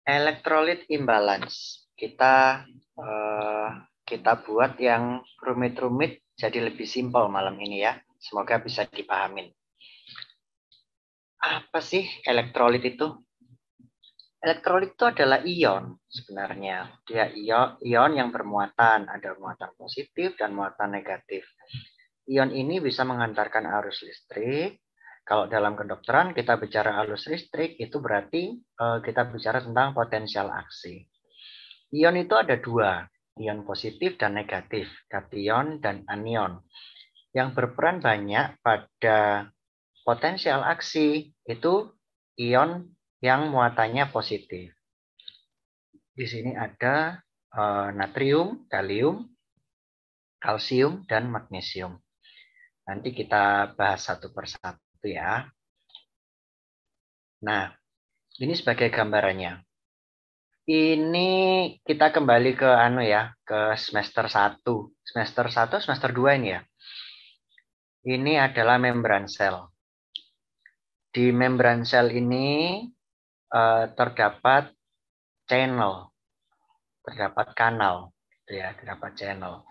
Elektrolit imbalance. Kita buat yang rumit-rumit jadi lebih simpel malam ini ya. Semoga bisa dipahamin. Apa sih elektrolit itu? Elektrolit itu adalah ion sebenarnya. Dia ion yang bermuatan, ada muatan positif dan muatan negatif. Ion ini bisa mengantarkan arus listrik. Kalau dalam kedokteran kita bicara arus listrik, itu berarti kita bicara tentang potensial aksi. Ion itu ada dua, ion positif dan negatif, kation dan anion. Yang berperan banyak pada potensial aksi itu ion yang muatannya positif. Di sini ada natrium, kalium, kalsium, dan magnesium. Nanti kita bahas satu persatu ya. Nah, ini sebagai gambarannya. Ini kita kembali ke ke semester 1. Semester 1, semester 2 ini ya. Ini adalah membran sel. Di membran sel ini terdapat channel, terdapat kanal, terdapat channel.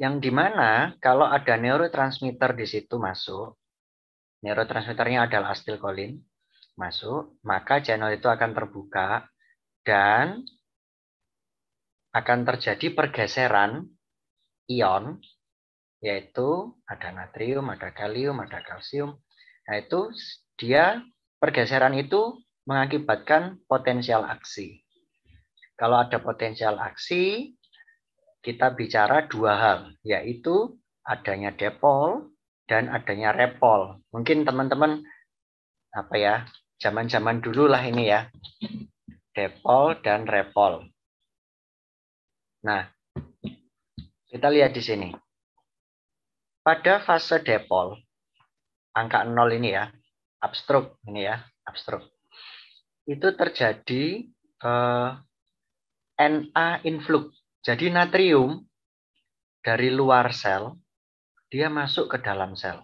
Yang dimana kalau ada neurotransmitter di situ masuk, neurotransmitternya adalah asetilkolin, masuk, maka channel itu akan terbuka dan akan terjadi pergeseran ion, yaitu ada natrium, ada kalium, ada kalsium. Nah itu pergeseran itu mengakibatkan potensial aksi. Kalau ada potensial aksi, kita bicara dua hal, yaitu adanya dipol dan adanya repol. Mungkin teman-teman zaman-zaman dulu lah ini ya, dipol dan repol. Nah, kita lihat di sini. Pada fase dipol, angka 0 ini ya, abstruk ini ya, abstruk. Itu terjadi Na influx. Jadi natrium dari luar sel, dia masuk ke dalam sel.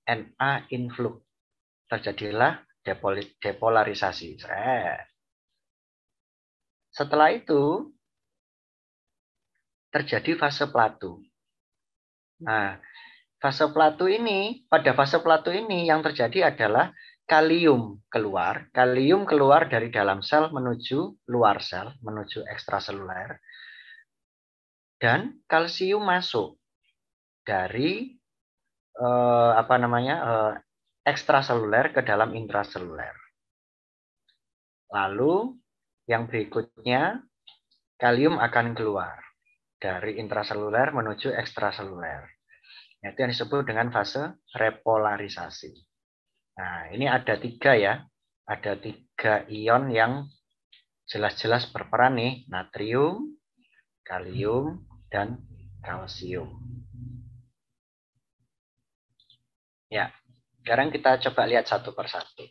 Na influx. Terjadilah depolarisasi. Setelah itu, terjadi fase platu. Nah, pada fase platu ini yang terjadi adalah kalium keluar. Kalium keluar dari dalam sel menuju luar sel, menuju ekstraseluler. Dan kalsium masuk dari ekstraseluler ke dalam intraseluler. Lalu yang berikutnya kalium akan keluar dari intraseluler menuju ekstraseluler. Itu yang disebut dengan fase repolarisasi. Nah, ini ada 3 ya. Ada 3 ion yang jelas-jelas berperan nih, natrium, kalium, dan kalsium. Ya, sekarang kita coba lihat satu persatu.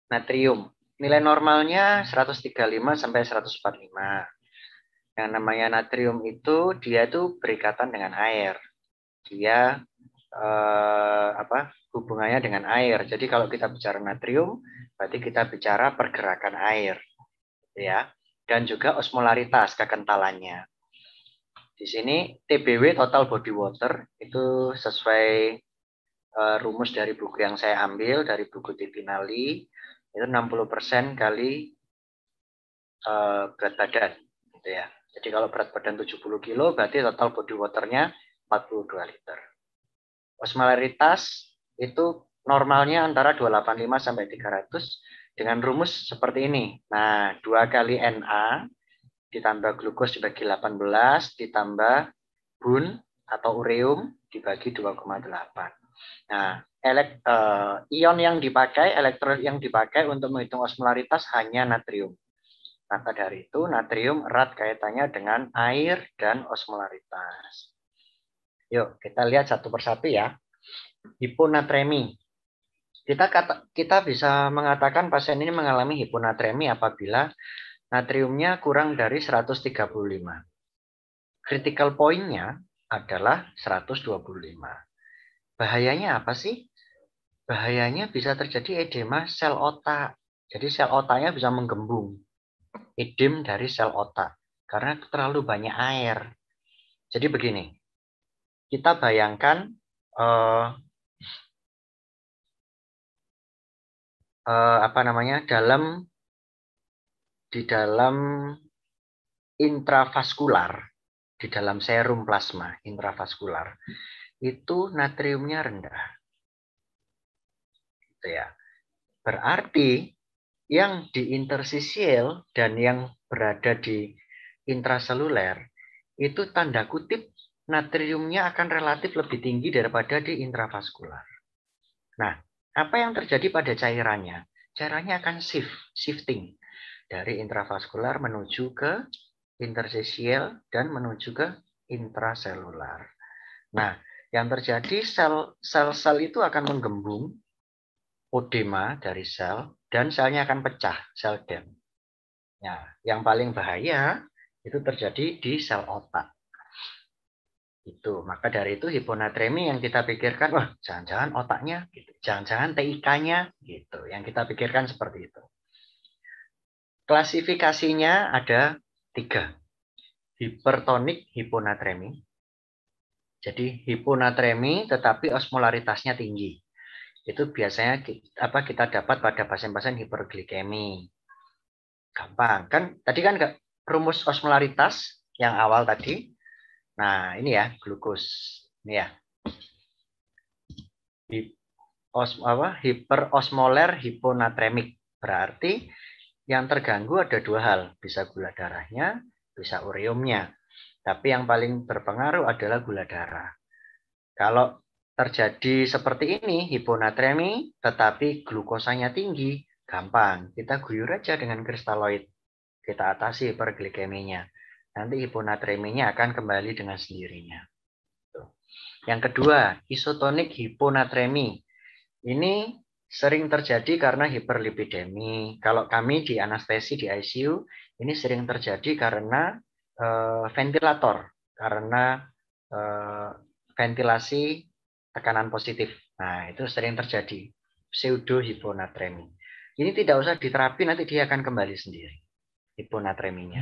Natrium, nilai normalnya 135 sampai 145. Yang namanya natrium itu dia itu berikatan dengan air. Dia hubungannya dengan air. Jadi kalau kita bicara natrium, berarti kita bicara pergerakan air, ya. Dan juga osmolaritas, kekentalannya. Di sini TBW, total body water, itu sesuai rumus dari buku yang saya ambil, dari buku Tipinali, itu 60% kali berat badan. Gitu ya. Jadi kalau berat badan 70 kilo, berarti total body waternya 42 liter. Osmolaritas itu normalnya antara 285 sampai 300 dengan rumus seperti ini. Nah, 2 kali Na ditambah glukos dibagi 18 ditambah Bun atau ureum dibagi 2,8. Nah, ion yang dipakai, elektrolit yang dipakai untuk menghitung osmolaritas hanya natrium. Maka dari itu natrium erat kaitannya dengan air dan osmolaritas. Yuk, kita lihat satu persatu ya. Hiponatremi. Kita bisa mengatakan pasien ini mengalami hiponatremi apabila natriumnya kurang dari 135. Critical point-nya adalah 125. Bahayanya apa sih? Bahayanya bisa terjadi edema sel otak. Jadi sel otaknya bisa menggembung. Edem dari sel otak. Karena terlalu banyak air. Jadi begini. Kita bayangkan apa namanya di dalam intravaskular, di dalam serum plasma intravaskular itu natriumnya rendah. Gitu ya. Berarti yang di interstisial dan yang berada di intraseluler itu tanda kutip natriumnya akan relatif lebih tinggi daripada di intravaskular. Nah, apa yang terjadi pada cairannya? Cairannya akan shifting dari intravaskular menuju ke interstisial dan menuju ke intraselular. Nah, yang terjadi sel-sel itu akan menggembung, odema dari sel, dan selnya akan pecah, sel dam. Nah, yang paling bahaya itu terjadi di sel otak. Itu. Maka dari itu hiponatremi yang kita pikirkan, wah jangan-jangan otaknya, gitu. Jangan-jangan TIK-nya, gitu. Yang kita pikirkan seperti itu. Klasifikasinya ada 3. Hipertonik hiponatremi. Jadi hiponatremi tetapi osmolaritasnya tinggi. Itu biasanya kita dapat pada pasien-pasien hiperglikemi. Gampang kan? Tadi kan rumus osmolaritas yang awal tadi. Nah, ini ya, glukos. Ini ya. Hiperosmoler hiponatremik. Berarti yang terganggu ada 2 hal. Bisa gula darahnya, bisa ureumnya. Tapi yang paling berpengaruh adalah gula darah. Kalau terjadi seperti ini, hiponatremi, tetapi glukosanya tinggi, gampang. Kita guyur aja dengan kristaloid. Kita atasi hiperglikeminya. Nanti hiponatreminya akan kembali dengan sendirinya. Yang kedua, isotonik hiponatremi. Ini sering terjadi karena hiperlipidemi. Kalau kami di anestesi di ICU, ini sering terjadi karena ventilator, karena ventilasi tekanan positif. Nah, itu sering terjadi. Pseudo hiponatremi. Ini tidak usah diterapi, nanti dia akan kembali sendiri. Hiponatreminya.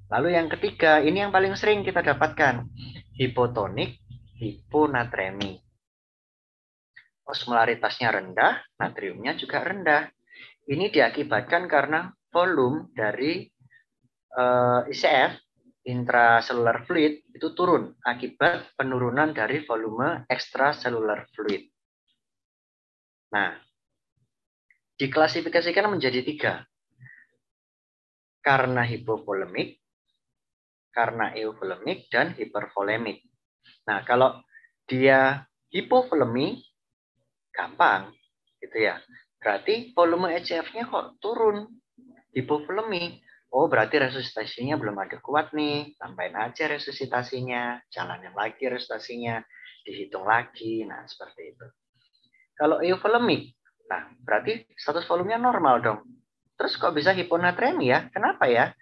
Lalu yang ketiga, ini yang paling sering kita dapatkan. Hipotonik hiponatremi. Osmolaritasnya rendah, natriumnya juga rendah. Ini diakibatkan karena volume dari ICF, intracellular fluid, itu turun akibat penurunan dari volume extracellular fluid. Nah, diklasifikasikan menjadi 3. Karena hipovolemik, karena euvolemik, dan hipervolemik. Nah, kalau dia hipovolemi, gampang, gitu ya. Berarti volume ECF-nya kok turun, hipovolemi. Oh, berarti resusitasinya belum ada kuat nih. Tambahin aja resusitasinya, jalanin lagi resusitasinya, dihitung lagi. Nah, seperti itu. Kalau euvolemik, nah berarti status volumenya normal dong. Terus kok bisa hiponatremi ya? Kenapa ya?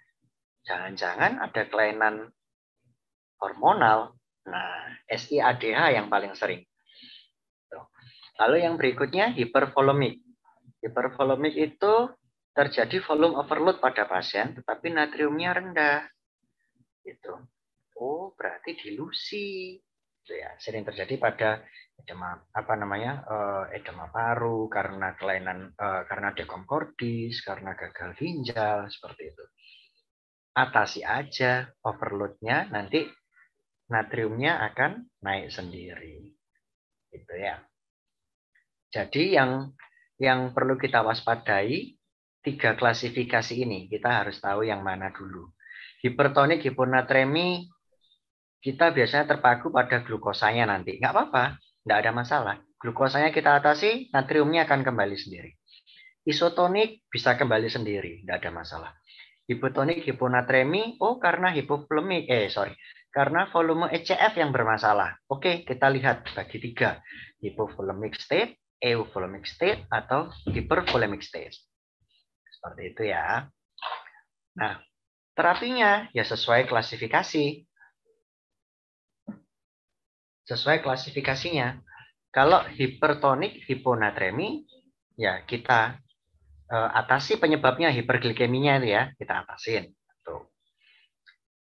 Jangan-jangan ada kelainan hormonal. Nah, SIADH yang paling sering. Lalu yang berikutnya hipervolemik. Hipervolemik itu terjadi volume overload pada pasien, tetapi natriumnya rendah. Gitu. Oh, berarti dilusi. Itu ya, sering terjadi pada edema edema paru karena kelainan karena dekomkordis, karena gagal ginjal seperti itu. Atasi aja overloadnya, nanti natriumnya akan naik sendiri. Gitu ya. Jadi yang perlu kita waspadai 3 klasifikasi ini. Kita harus tahu yang mana dulu. Hipertonik hiponatremi kita biasanya terpaku pada glukosanya nanti. Nggak apa-apa, nggak ada masalah. Glukosanya kita atasi, natriumnya akan kembali sendiri. Isotonik bisa kembali sendiri, nggak ada masalah. Hipotonik hiponatremi, oh karena karena volume ECF yang bermasalah. Oke, kita lihat bagi 3. Hipovolemic state, euvolemic state, atau hypervolemic state. Seperti itu ya. Nah, terapinya ya sesuai klasifikasi. Sesuai klasifikasinya. Kalau hipertonik hiponatremi, ya kita atasi penyebabnya hiperglikeminya itu ya, kita atasin. Tuh.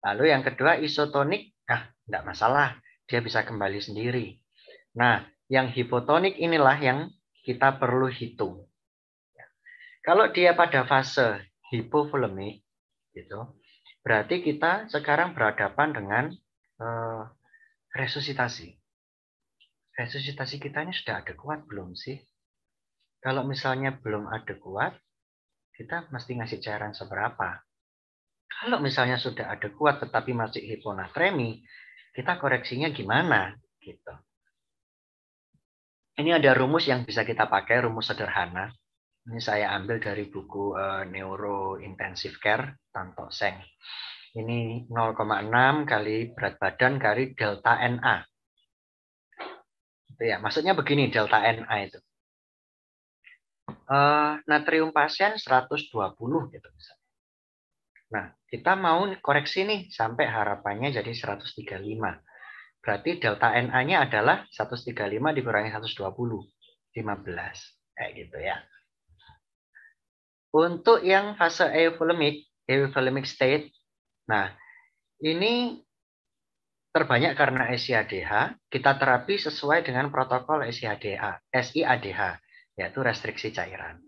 Lalu yang kedua isotonik, enggak masalah, dia bisa kembali sendiri. Nah, yang hipotonik inilah yang kita perlu hitung. Kalau dia pada fase hipovolemik, gitu, berarti kita sekarang berhadapan dengan resusitasi. Resusitasi kita ini sudah ada kuat belum sih? Kalau misalnya belum ada kuat, kita mesti ngasih cairan seberapa? Kalau misalnya sudah ada kuat tetapi masih hiponatremi, kita koreksinya gimana? Gitu. Ini ada rumus yang bisa kita pakai, rumus sederhana. Ini saya ambil dari buku Neuro Intensive Care, Tanto Seng. Ini 0,6 kali berat badan kali delta NA. Itu ya, maksudnya begini delta NA itu. Natrium pasien 120 gitu misalnya. Nah, kita mau koreksi nih sampai harapannya jadi 135. Berarti delta NA-nya adalah 135 dikurangi 120, 15. Kayak gitu ya. Untuk yang fase euvolemic state, nah ini terbanyak karena SIADH, kita terapi sesuai dengan protokol SIADH, yaitu restriksi cairan.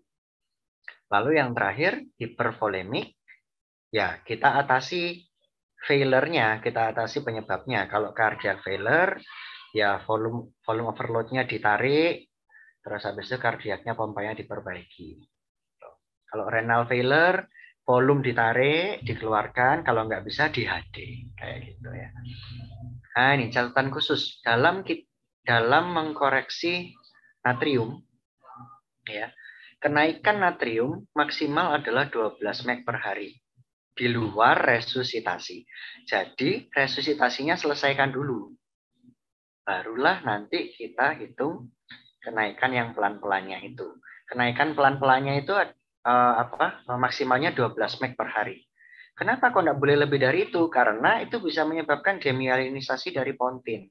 Lalu yang terakhir, hipervolemik, ya kita atasi failure-nya, kita atasi penyebabnya. Kalau cardiac failure, ya volume overload-nya ditarik, terus habis itu kardiaknya pompanya diperbaiki. Kalau renal failure, volume ditarik, dikeluarkan, kalau nggak bisa di HD, kayak gitu ya. Nah ini catatan khusus dalam mengkoreksi natrium, ya kenaikan natrium maksimal adalah 12 mg per hari di luar resusitasi. Jadi resusitasinya selesaikan dulu. Barulah nanti kita hitung kenaikan yang pelan-pelannya itu. Kenaikan pelan-pelannya itu maksimalnya 12 mg per hari. Kenapa kok nggak boleh lebih dari itu? Karena itu bisa menyebabkan demyelinisasi dari pontin.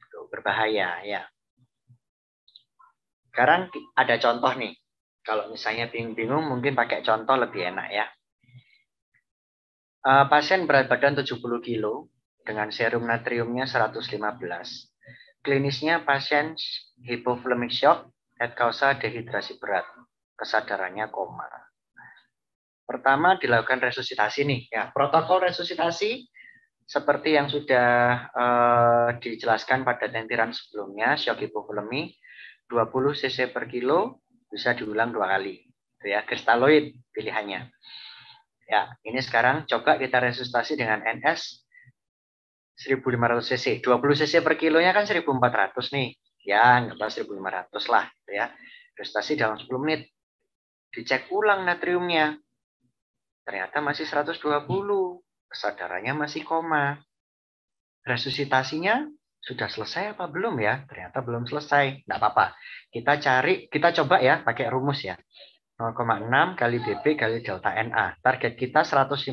Itu berbahaya ya. Sekarang ada contoh nih. Kalau misalnya bingung-bingung mungkin pakai contoh lebih enak ya. Pasien berat badan 70 kilo dengan serum natriumnya 115. Klinisnya pasien hypovolemic shock et causa dehidrasi berat. Kesadarannya koma. Pertama dilakukan resusitasi nih. Ya, protokol resusitasi seperti yang sudah dijelaskan pada tentiran sebelumnya, shock hipovolemi 20 cc per kilo bisa diulang 2 kali. Itu ya, kristaloid pilihannya. Ya, ini sekarang coba kita resusitasi dengan NS 1500 cc. 20 cc per kilonya kan 1400 nih. Ya, nggak apa 1500 lah. Gitu ya. Resusitasi dalam 10 menit. Dicek ulang natriumnya. Ternyata masih 120. Kesadarannya masih koma. Resusitasinya sudah selesai apa belum ya? Ternyata belum selesai. Nggak apa-apa. Kita coba ya pakai rumus ya. 0,6 kali BB kali delta NA. Target kita 115.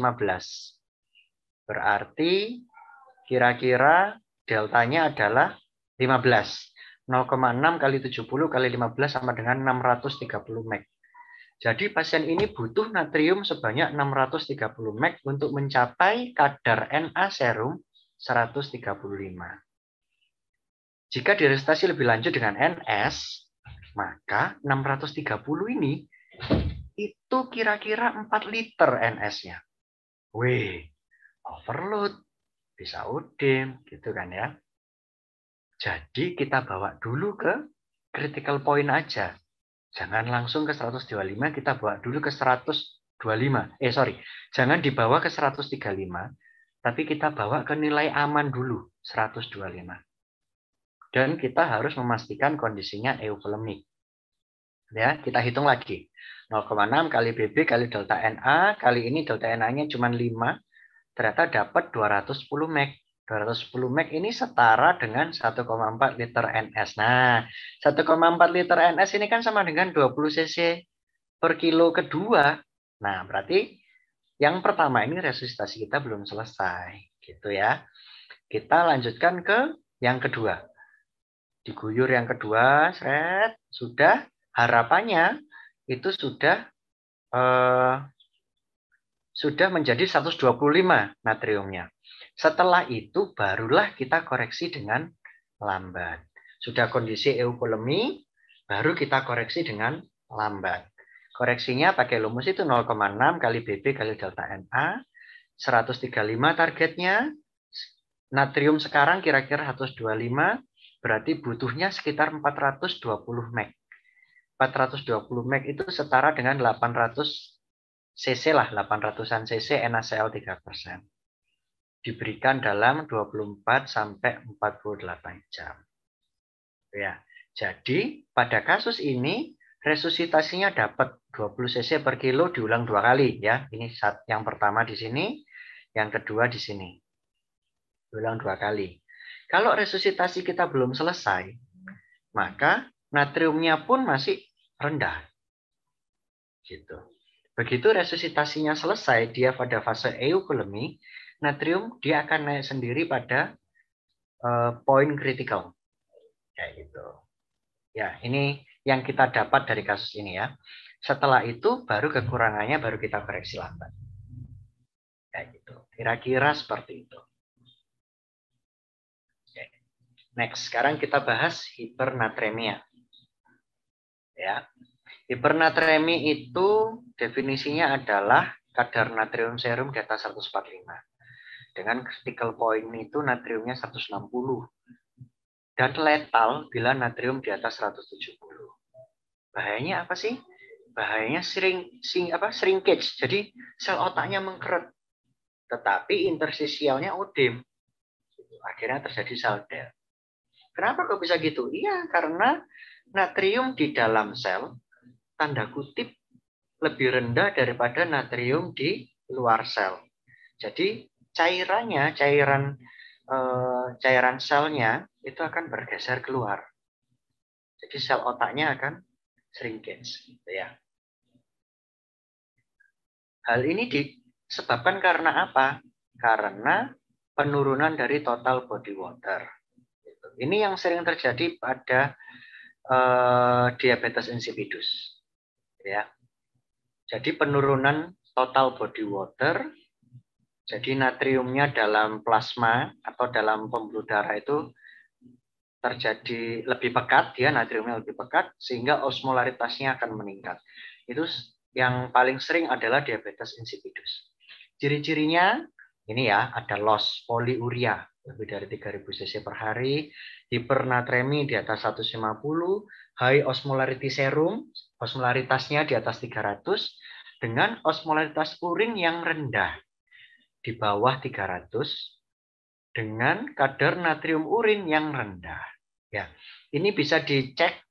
Berarti kira-kira deltanya adalah 15. 0,6 kali 70 kali 15 sama dengan 630 mg. Jadi pasien ini butuh natrium sebanyak 630 mg untuk mencapai kadar Na serum 135. Jika diresusitasi lebih lanjut dengan NS, maka 630 ini itu kira-kira 4 liter NS-nya. Wih, overload, bisa UDIM, gitu kan ya. Jadi kita bawa dulu ke critical point aja. Jangan langsung ke 125, kita bawa dulu ke 125. Jangan dibawa ke 135, tapi kita bawa ke nilai aman dulu, 125. Dan kita harus memastikan kondisinya euvolemik. Ya, kita hitung lagi. 0,6 kali BB kali delta NA, kali ini delta NA-nya cuma 5, ternyata dapat 210 mg. 210 mg ini setara dengan 1,4 liter NS. Nah, 1,4 liter NS ini kan sama dengan 20 cc per kilo kedua. Nah, berarti yang pertama ini resusitasi kita belum selesai. Gitu ya. Kita lanjutkan ke yang kedua. Diguyur yang kedua, sudah. Harapannya itu sudah menjadi 125 natriumnya. Setelah itu barulah kita koreksi dengan lambat. Sudah kondisi euvolemi, baru kita koreksi dengan lambat. Koreksinya pakai lumus itu 0,6 kali BB kali delta Na, 135 targetnya. Natrium sekarang kira-kira 125, berarti butuhnya sekitar 420 meg. 420 meg itu setara dengan 800 cc lah, 800-an cc NaCl 3%. Diberikan dalam 24 sampai 48 jam. Ya, jadi pada kasus ini resusitasinya dapat 20 cc per kilo diulang 2 kali ya. Ini yang pertama di sini, yang kedua di sini. Diulang 2 kali. Kalau resusitasi kita belum selesai, maka natriumnya pun masih rendah. Gitu. Begitu resusitasinya selesai, dia pada fase euvolemi, natrium dia akan naik sendiri pada poin kritikal. Kayak gitu. Ya, ini yang kita dapat dari kasus ini ya. Setelah itu baru kekurangannya baru kita koreksi lambat. Kayak gitu. Kira-kira seperti itu. Oke. Next, sekarang kita bahas hipernatremia. Ya. Hipernatremi itu definisinya adalah kadar natrium serum di atas 145. Dengan critical point itu natriumnya 160. Dan letal bila natrium di atas 170. Bahayanya apa sih? Bahayanya shrinkage. Jadi sel otaknya mengkeret. Tetapi intersisialnya odim. Akhirnya terjadi sel death. Kenapa kok bisa gitu? Iya, karena natrium di dalam sel, tanda kutip, lebih rendah daripada natrium di luar sel. Jadi cairan selnya itu akan bergeser keluar. Jadi sel otaknya akan shrinkage. Gitu ya. Hal ini disebabkan karena apa? Karena penurunan dari total body water. Ini yang sering terjadi pada diabetes insipidus. Ya. Jadi penurunan total body water, jadi natriumnya dalam plasma atau dalam pembuluh darah itu terjadi lebih pekat, ya natriumnya lebih pekat, sehingga osmolaritasnya akan meningkat. Itu yang paling sering adalah diabetes insipidus. Ciri-cirinya ini ya, ada loss poliuria lebih dari 3000 cc per hari, hipernatremi di atas 150, high osmolarity serum, osmolaritasnya di atas 300, dengan osmolaritas urin yang rendah di bawah 300, dengan kadar natrium urin yang rendah. Ya, ini bisa dicek.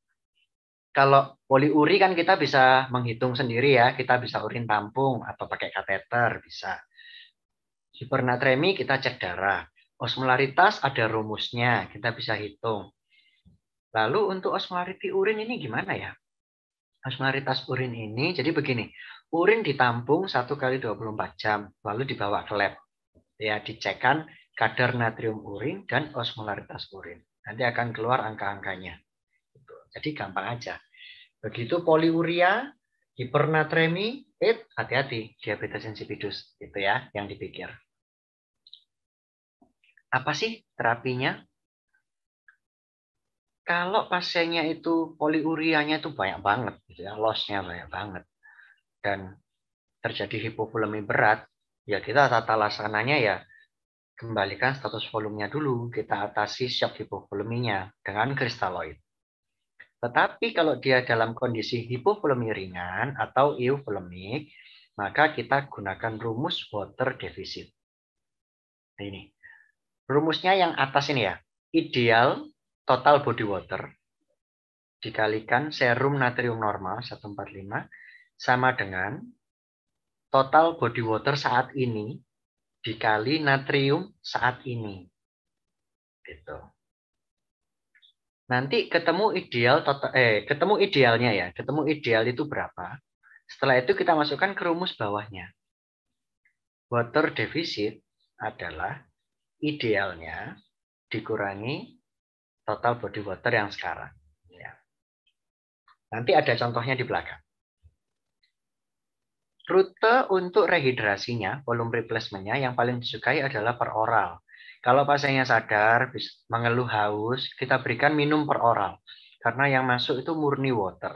Kalau poliuri kan kita bisa menghitung sendiri ya, kita bisa urin tampung atau pakai kateter bisa. Hipernatremi kita cek darah. Osmolaritas ada rumusnya, kita bisa hitung. Lalu untuk osmolarity urin ini gimana ya? Osmolaritas urin ini jadi begini, urin ditampung 1 kali 24 jam, lalu dibawa ke lab. Ya, dicekkan kadar natrium urin dan osmolaritas urin. Nanti akan keluar angka-angkanya. Jadi gampang aja. Begitu poliuria, hipernatremi, hati-hati, diabetes insipidus. Itu ya yang dipikir. Apa sih terapinya? Kalau pasiennya itu poliurianya itu banyak banget, gitu ya, loss-nya banyak banget, dan terjadi hipovolemi berat, ya kita tata laksananya ya kembalikan status volumenya dulu, kita atasi shock hipovoleminya dengan kristaloid. Tetapi kalau dia dalam kondisi hipovolemi ringan atau euvolemik, maka kita gunakan rumus water deficit. Nah, ini rumusnya yang atas ini ya, ideal total body water dikalikan serum natrium normal 145 sama dengan total body water saat ini dikali natrium saat ini. Gitu. Nanti ketemu idealnya ya. Ketemu ideal itu berapa? Setelah itu kita masukkan ke rumus bawahnya. Water deficit adalah idealnya dikurangi total body water yang sekarang. Ya. Nanti ada contohnya di belakang. Rute untuk rehidrasinya, volume replacement-nya yang paling disukai adalah per oral. Kalau pasiennya sadar, mengeluh haus, kita berikan minum per oral. Karena yang masuk itu murni water.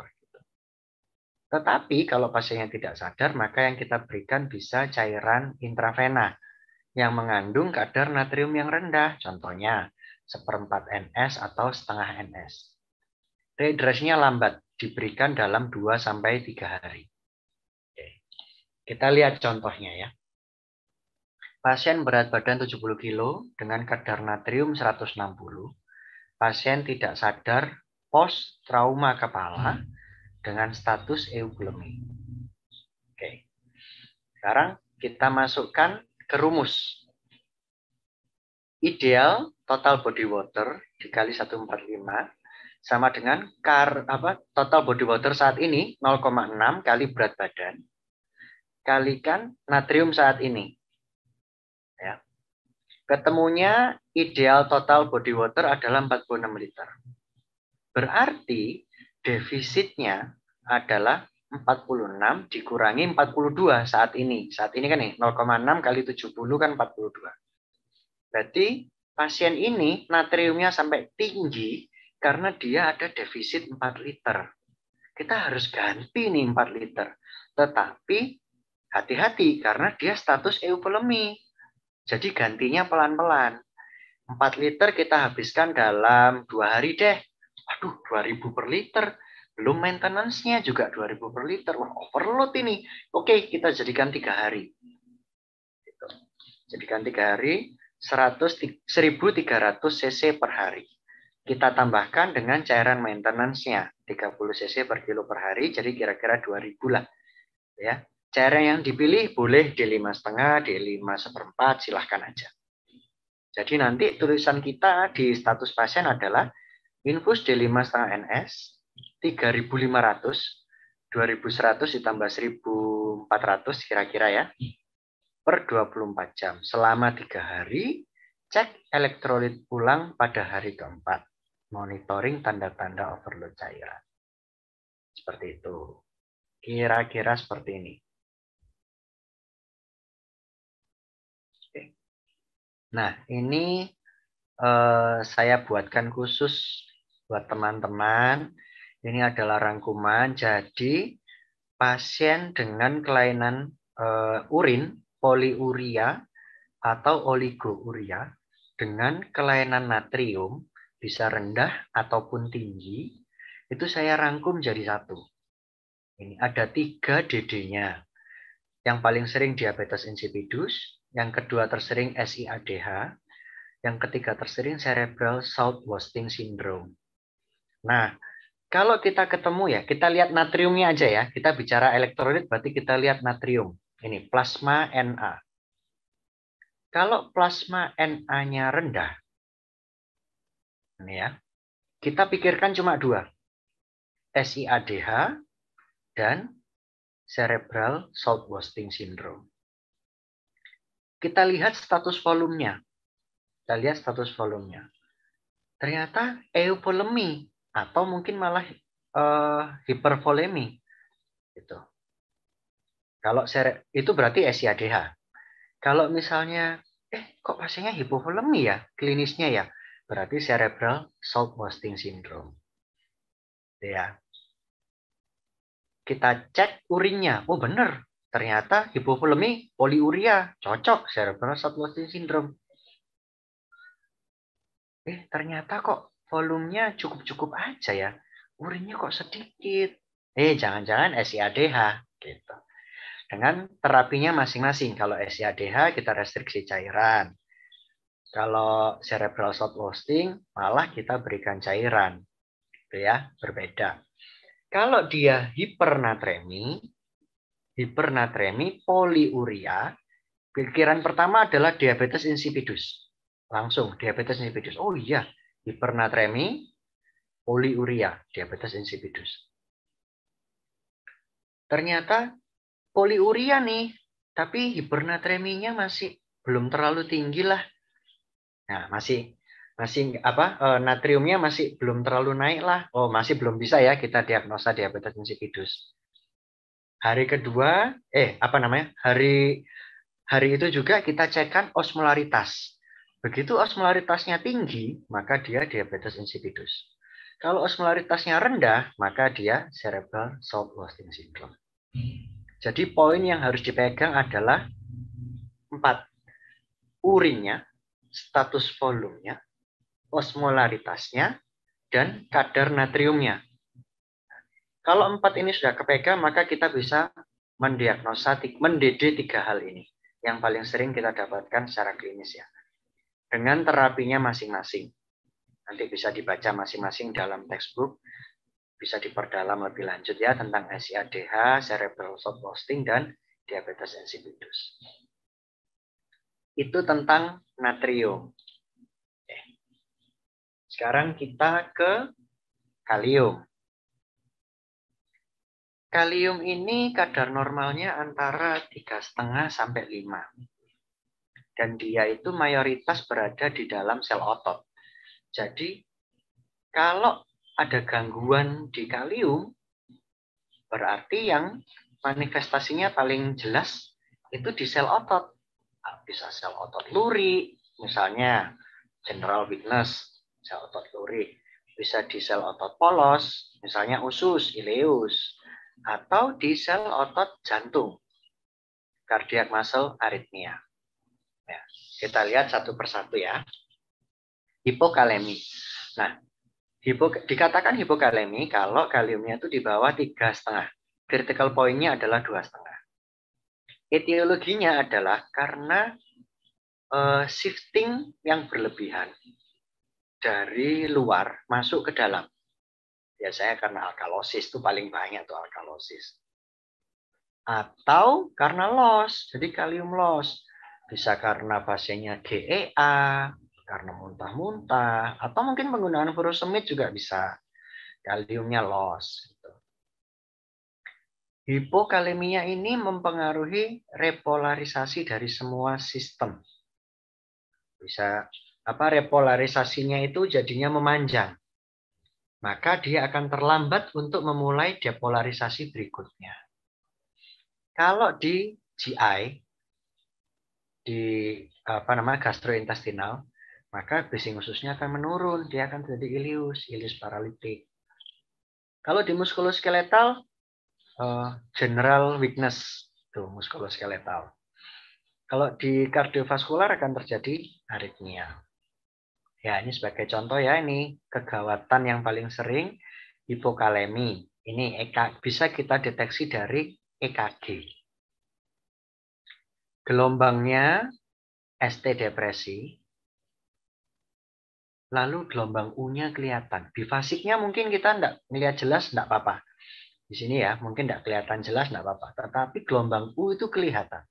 Tetapi kalau pasiennya tidak sadar, maka yang kita berikan bisa cairan intravena yang mengandung kadar natrium yang rendah. Contohnya, 1/4 NS atau setengah NS. Rehidrasinya lambat, diberikan dalam 2-3 hari. Kita lihat contohnya ya. Pasien berat badan 70 kilo dengan kadar natrium 160. Pasien tidak sadar post trauma kepala dengan status euvolemi. Oke. Sekarang kita masukkan ke rumus. Ideal total body water dikali 145 sama dengan total body water saat ini 0,6 kali berat badan kalikan natrium saat ini. Ya. Ketemunya ideal total body water adalah 46 liter. Berarti defisitnya adalah 46 dikurangi 42 saat ini. Saat ini kan nih 0,6 kali 70 kan 42. Berarti pasien ini natriumnya sampai tinggi karena dia ada defisit 4 liter. Kita harus ganti nih 4 liter. Tetapi hati-hati karena dia status euvolemi. Jadi gantinya pelan-pelan. 4 liter kita habiskan dalam 2 hari deh. Aduh, 2.000 per liter. Belum maintenance-nya juga 2.000 per liter. Wah, overload ini. Oke, kita jadikan 3 hari. Gitu. Jadikan 3 hari, 1.300 cc per hari. Kita tambahkan dengan cairan maintenance-nya. 30 cc per kilo per hari, jadi kira-kira 2.000 lah. Ya. Cairan yang dipilih boleh D5,5, D5/4, silahkan aja. Jadi nanti tulisan kita di status pasien adalah infus D5,5 NS 3.500, 2.100 ditambah 1.400 kira-kira ya, per 24 jam. Selama 3 hari, cek elektrolit ulang pada hari keempat. Monitoring tanda-tanda overload cairan. Seperti itu. Kira-kira seperti ini. Nah, ini saya buatkan khusus buat teman-teman. Ini adalah rangkuman. Jadi, pasien dengan kelainan urin, poliuria, atau oligouria, dengan kelainan natrium, bisa rendah ataupun tinggi, itu saya rangkum jadi satu. Ini ada 3 DD-nya. Yang paling sering diabetes insipidus, yang kedua tersering SIADH, yang ketiga tersering cerebral short wasting syndrome. Nah, kalau kita ketemu ya, kita lihat natriumnya aja ya. Kita bicara elektrolit berarti kita lihat natrium. Ini plasma Na. Kalau plasma Na-nya rendah, ini ya, kita pikirkan cuma 2. SIADH dan cerebral short wasting syndrome. Kita lihat status volumenya. Kita lihat status volumenya. Ternyata euvolemi atau mungkin malah hipervolemi. Gitu. Kalau itu berarti SIADH. Kalau misalnya, kok pasiennya hipovolemi ya, klinisnya ya, berarti cerebral short wasting syndrome. Ya. Kita cek urinnya, oh benar, ternyata hipovolemi poliuria, cocok cerebral short wasting syndrome. Ternyata kok volumenya cukup-cukup aja ya, urinnya kok sedikit. Jangan-jangan SIADH gitu. Dengan terapinya masing-masing. Kalau SIADH kita restriksi cairan. Kalau cerebral short wasting malah kita berikan cairan. Gitu ya, berbeda. Kalau dia hipernatremi poliuria, pikiran pertama adalah diabetes insipidus. Langsung diabetes insipidus. Oh iya, hipernatremi poliuria, diabetes insipidus. Ternyata poliuria nih, tapi hipernatreminya masih belum terlalu tinggi lah. Nah, masih natriumnya masih belum terlalu naik lah. Oh, masih belum bisa ya kita diagnosa diabetes insipidus. Hari kedua, hari itu juga kita cekkan osmolaritas. Begitu osmolaritasnya tinggi, maka dia diabetes insipidus. Kalau osmolaritasnya rendah, maka dia cerebral salt wasting syndrome. Jadi poin yang harus dipegang adalah 4. Urinnya, status volumenya, osmolaritasnya, dan kadar natriumnya. Kalau 4 ini sudah kepegang, maka kita bisa mendiagnosa, mendede 3 hal ini. Yang paling sering kita dapatkan secara klinis ya. Dengan terapinya masing-masing. Nanti bisa dibaca masing-masing dalam textbook. Bisa diperdalam lebih lanjut ya tentang SIADH, cerebral salt wasting, dan diabetes insipidus. Itu tentang natrium. Oke. Sekarang kita ke kalium. Kalium ini kadar normalnya antara 3,5 sampai 5. Dan dia itu mayoritas berada di dalam sel otot. Jadi kalau ada gangguan di kalium, berarti yang manifestasinya paling jelas itu di sel otot. Bisa sel otot luri, misalnya general weakness, sel otot luri. Bisa di sel otot polos, misalnya usus, ileus. Atau di sel otot jantung, cardiac muscle arrhythmia. Ya, kita lihat satu persatu ya. Hipokalemi. Nah, dikatakan hipokalemi kalau kaliumnya itu di bawah 3,5. Critical point-nya adalah 2,5. Etiologinya adalah karena shifting yang berlebihan dari luar masuk ke dalam. Biasanya karena alkalosis, itu paling banyak tuh alkalosis. Atau karena loss, jadi kalium loss. Bisa karena pasiennya GEA, karena muntah-muntah, atau mungkin penggunaan furosemid juga bisa. Kaliumnya loss. Hipokalemia ini mempengaruhi repolarisasi dari semua sistem. Bisa repolarisasinya itu jadinya memanjang. Maka dia akan terlambat untuk memulai depolarisasi berikutnya. Kalau di GI, di gastrointestinal, maka bising ususnya akan menurun, dia akan jadi ileus paralitik. Kalau di muskuloskeletal, general weakness, tuh muskuloskeletal. Kalau di kardiovaskular akan terjadi aritmia. Ya, ini sebagai contoh ya, ini kegawatan yang paling sering hipokalemi. Ini bisa kita deteksi dari EKG. Gelombangnya ST depresi, lalu gelombang U-nya kelihatan. Bifasiknya mungkin kita enggak melihat jelas, enggak apa-apa. Di sini ya, mungkin enggak kelihatan jelas, enggak apa-apa. Tetapi gelombang U itu kelihatan.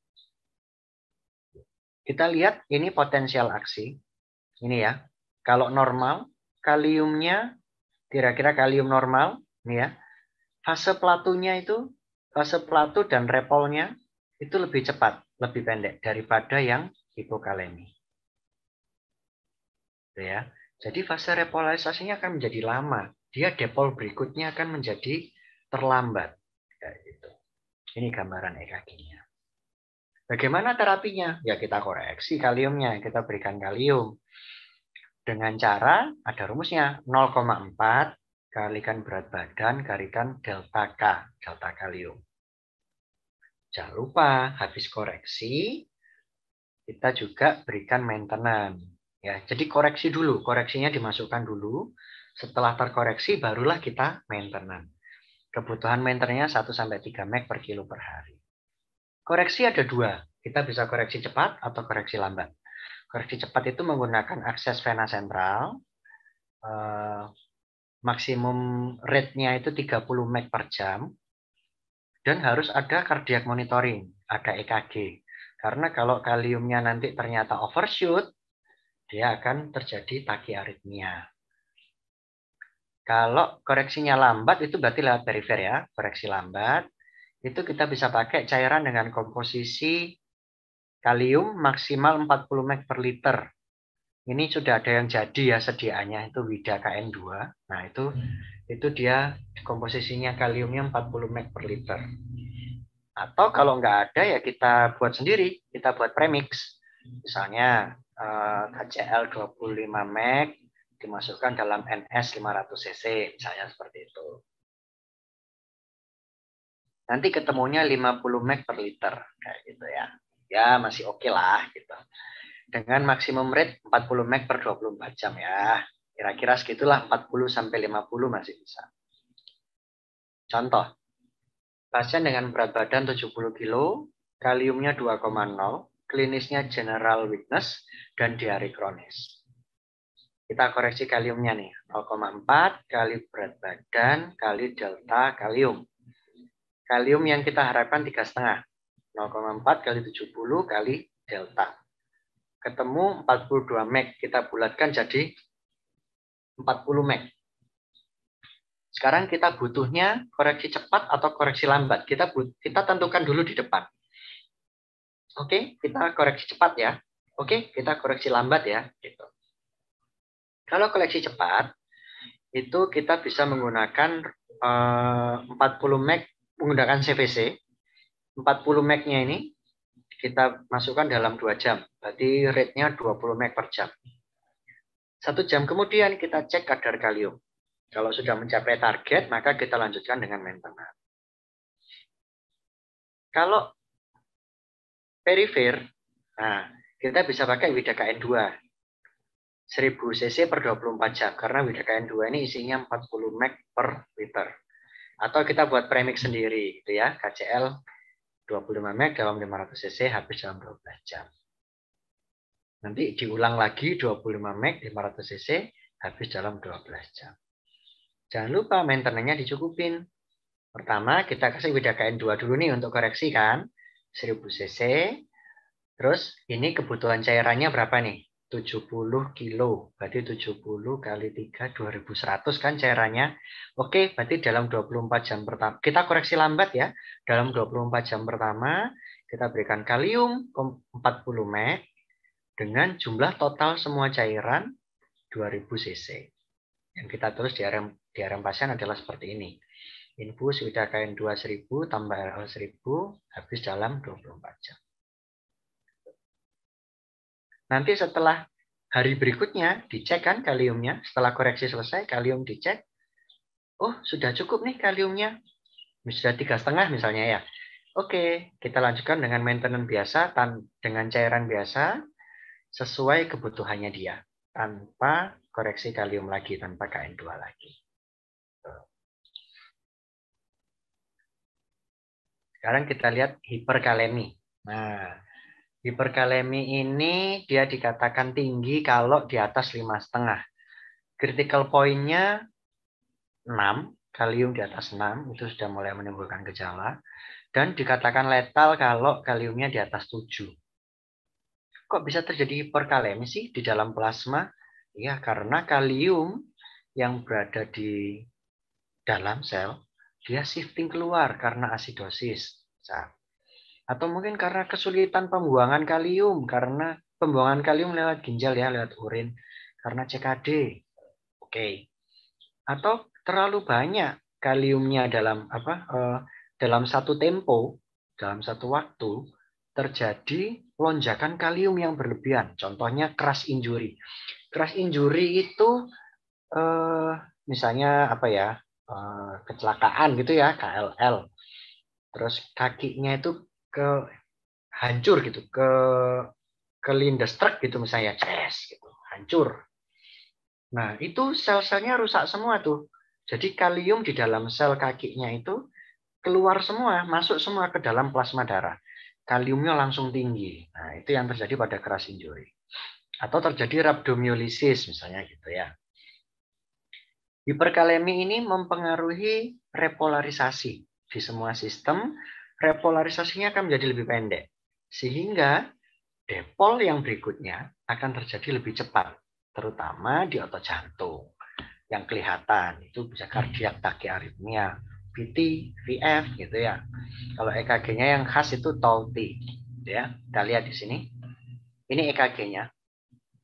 Kita lihat ini potensial aksi. Ini ya. Kalau normal, kaliumnya, kira-kira kalium normal, ini ya. Fase platu dan repolnya itu lebih cepat, lebih pendek daripada yang hipokalemi. Ya. Jadi fase repolarisasinya akan menjadi lama. Dia depol berikutnya akan menjadi terlambat. Kayak gitu. Ini gambaran EKG-nya. Bagaimana terapinya? Ya kita koreksi kaliumnya, kita berikan kalium. Dengan cara, ada rumusnya, 0,4 kalikan berat badan, kalikan delta K, delta kalium. Jangan lupa, habis koreksi, kita juga berikan maintenance. Ya, jadi koreksi dulu, koreksinya dimasukkan dulu. Setelah terkoreksi, barulah kita maintenance. Kebutuhan maintenance-nya 1-3 mg per kilo per hari. Koreksi ada 2. Kita bisa koreksi cepat atau koreksi lambat. Koreksi cepat itu menggunakan akses vena sentral. Maksimum rate-nya itu 30 mg per jam. Dan harus ada cardiac monitoring, ada EKG. Karena kalau kaliumnya nanti ternyata overshoot, dia akan terjadi tachyarrhythmia. Kalau koreksinya lambat, itu berarti lewat perifer ya. Koreksi lambat, itu kita bisa pakai cairan dengan komposisi kalium maksimal 40 mg per liter. Ini sudah ada yang jadi ya sediaannya, itu Wida KN2. Nah itu dia komposisinya kaliumnya 40 mg per liter. Atau kalau nggak ada ya kita buat sendiri, kita buat premix. Misalnya KCl 25 mg dimasukkan dalam NS 500 cc, misalnya seperti itu. Nanti ketemunya 50 mg per liter, kayak gitu ya. Ya masih oke lah gitu. Dengan maksimum rate 40 mg per 24 jam ya. Kira-kira segitulah 40 sampai 50 masih bisa. Contoh, pasien dengan berat badan 70 kilo, kaliumnya 2,0, klinisnya general weakness, dan diare kronis. Kita koreksi kaliumnya nih, 0,4 kali berat badan kali delta kalium. Kalium yang kita harapkan 3,5. 0,4 kali 70 kali delta. Ketemu 42 mg. Kita bulatkan jadi 40 mg. Sekarang kita butuhnya koreksi cepat atau koreksi lambat. Kita tentukan dulu di depan. Oke, kita koreksi cepat ya. Oke, kita koreksi lambat ya. Gitu. Kalau koreksi cepat, itu kita bisa menggunakan 40 mg menggunakan CVC. 40 mg-nya ini kita masukkan dalam 2 jam. Berarti rate-nya 20 mg per jam. 1 jam kemudian kita cek kadar kalium. Kalau sudah mencapai target, maka kita lanjutkan dengan maintenance. Kalau perifer, nah, kita bisa pakai WIDA-KN2. 1000 cc per 24 jam. Karena WIDA-KN2 ini isinya 40 mg per liter. Atau kita buat premix sendiri, gitu ya. KCl 25 mg dalam 500 cc habis dalam 12 jam. Nanti diulang lagi 25 mg 500 cc habis dalam 12 jam. Jangan lupa maintenance-nya dicukupin. Pertama, kita kasih WIDA-KN2 dulu nih untuk koreksi kan. 1000 cc. Terus ini kebutuhan cairannya berapa nih? 70 kilo. Berarti 70 kali 3, 2100 kan cairannya. Oke, berarti dalam 24 jam pertama. Kita koreksi lambat ya. Dalam 24 jam pertama, kita berikan kalium 40 mg dengan jumlah total semua cairan 2000 cc. Yang kita tulis di RM pasien adalah seperti ini. Infus WIDA-KN2 1000 tambah LL 1000 habis dalam 24 jam. Nanti setelah hari berikutnya dicek kan kaliumnya. Setelah koreksi selesai, kalium dicek. Oh, sudah cukup nih kaliumnya. Sudah 3,5 misalnya ya. Oke, kita lanjutkan dengan maintenance biasa dengan cairan biasa sesuai kebutuhannya dia. Tanpa koreksi kalium lagi, tanpa KN2 lagi. Sekarang kita lihat hiperkalemi. Nah, hiperkalemi ini dia dikatakan tinggi kalau di atas 5,5. Critical point-nya 6, kalium di atas 6, itu sudah mulai menimbulkan gejala. Dan dikatakan letal kalau kaliumnya di atas 7. Kok bisa terjadi hiperkalemi sih di dalam plasma? Ya, karena kalium yang berada di dalam sel, dia shifting keluar karena asidosis. Atau mungkin karena kesulitan pembuangan kalium, karena pembuangan kalium lewat ginjal ya, lewat urin, karena CKD. Oke. Atau terlalu banyak kaliumnya dalam satu tempo, dalam satu waktu, terjadi lonjakan kalium yang berlebihan. Contohnya crash injury. Crash injury itu misalnya kecelakaan gitu ya, KLL. Terus kakinya itu hancur gitu, kelindestruk gitu misalnya, gitu, hancur. Nah, itu sel-selnya rusak semua tuh. Jadi kalium di dalam sel kakinya itu keluar semua, masuk semua ke dalam plasma darah. Kaliumnya langsung tinggi. Nah, itu yang terjadi pada crash injury. Atau terjadi rhabdomyolysis misalnya gitu ya. Hiperkalemi ini mempengaruhi repolarisasi di semua sistem. Repolarisasinya akan menjadi lebih pendek. Sehingga depol yang berikutnya akan terjadi lebih cepat. Terutama di otot jantung. Yang kelihatan itu bisa kardiak tachyarrhythmia, VT, VF gitu ya. Kalau EKG-nya yang khas itu TOL-T. Ya, kita lihat di sini. Ini EKG-nya.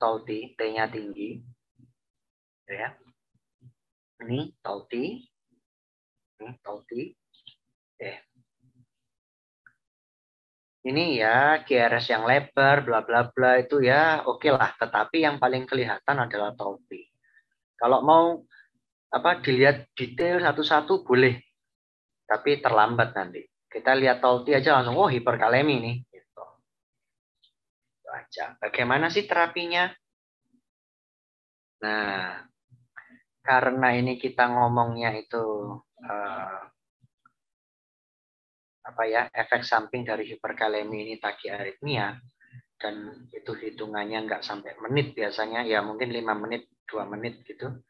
TOL-T, T-nya tinggi. Ya. Ini TOL-T. Ini TOL-T. ini ya QRS yang lebar, bla bla bla itu ya oke lah. Tetapi yang paling kelihatan adalah TOLP. Kalau mau dilihat detail satu-satu boleh, tapi terlambat nanti. Kita lihat TOLP aja langsung, oh hiperkalemi nih. Gitu. Itu aja. Bagaimana sih terapinya? Nah, karena ini kita ngomongnya itu efek samping dari hiperkalemi ini tachyarrhythmia, dan itu hitungannya nggak sampai menit biasanya, ya mungkin 5 menit, 2 menit gitu.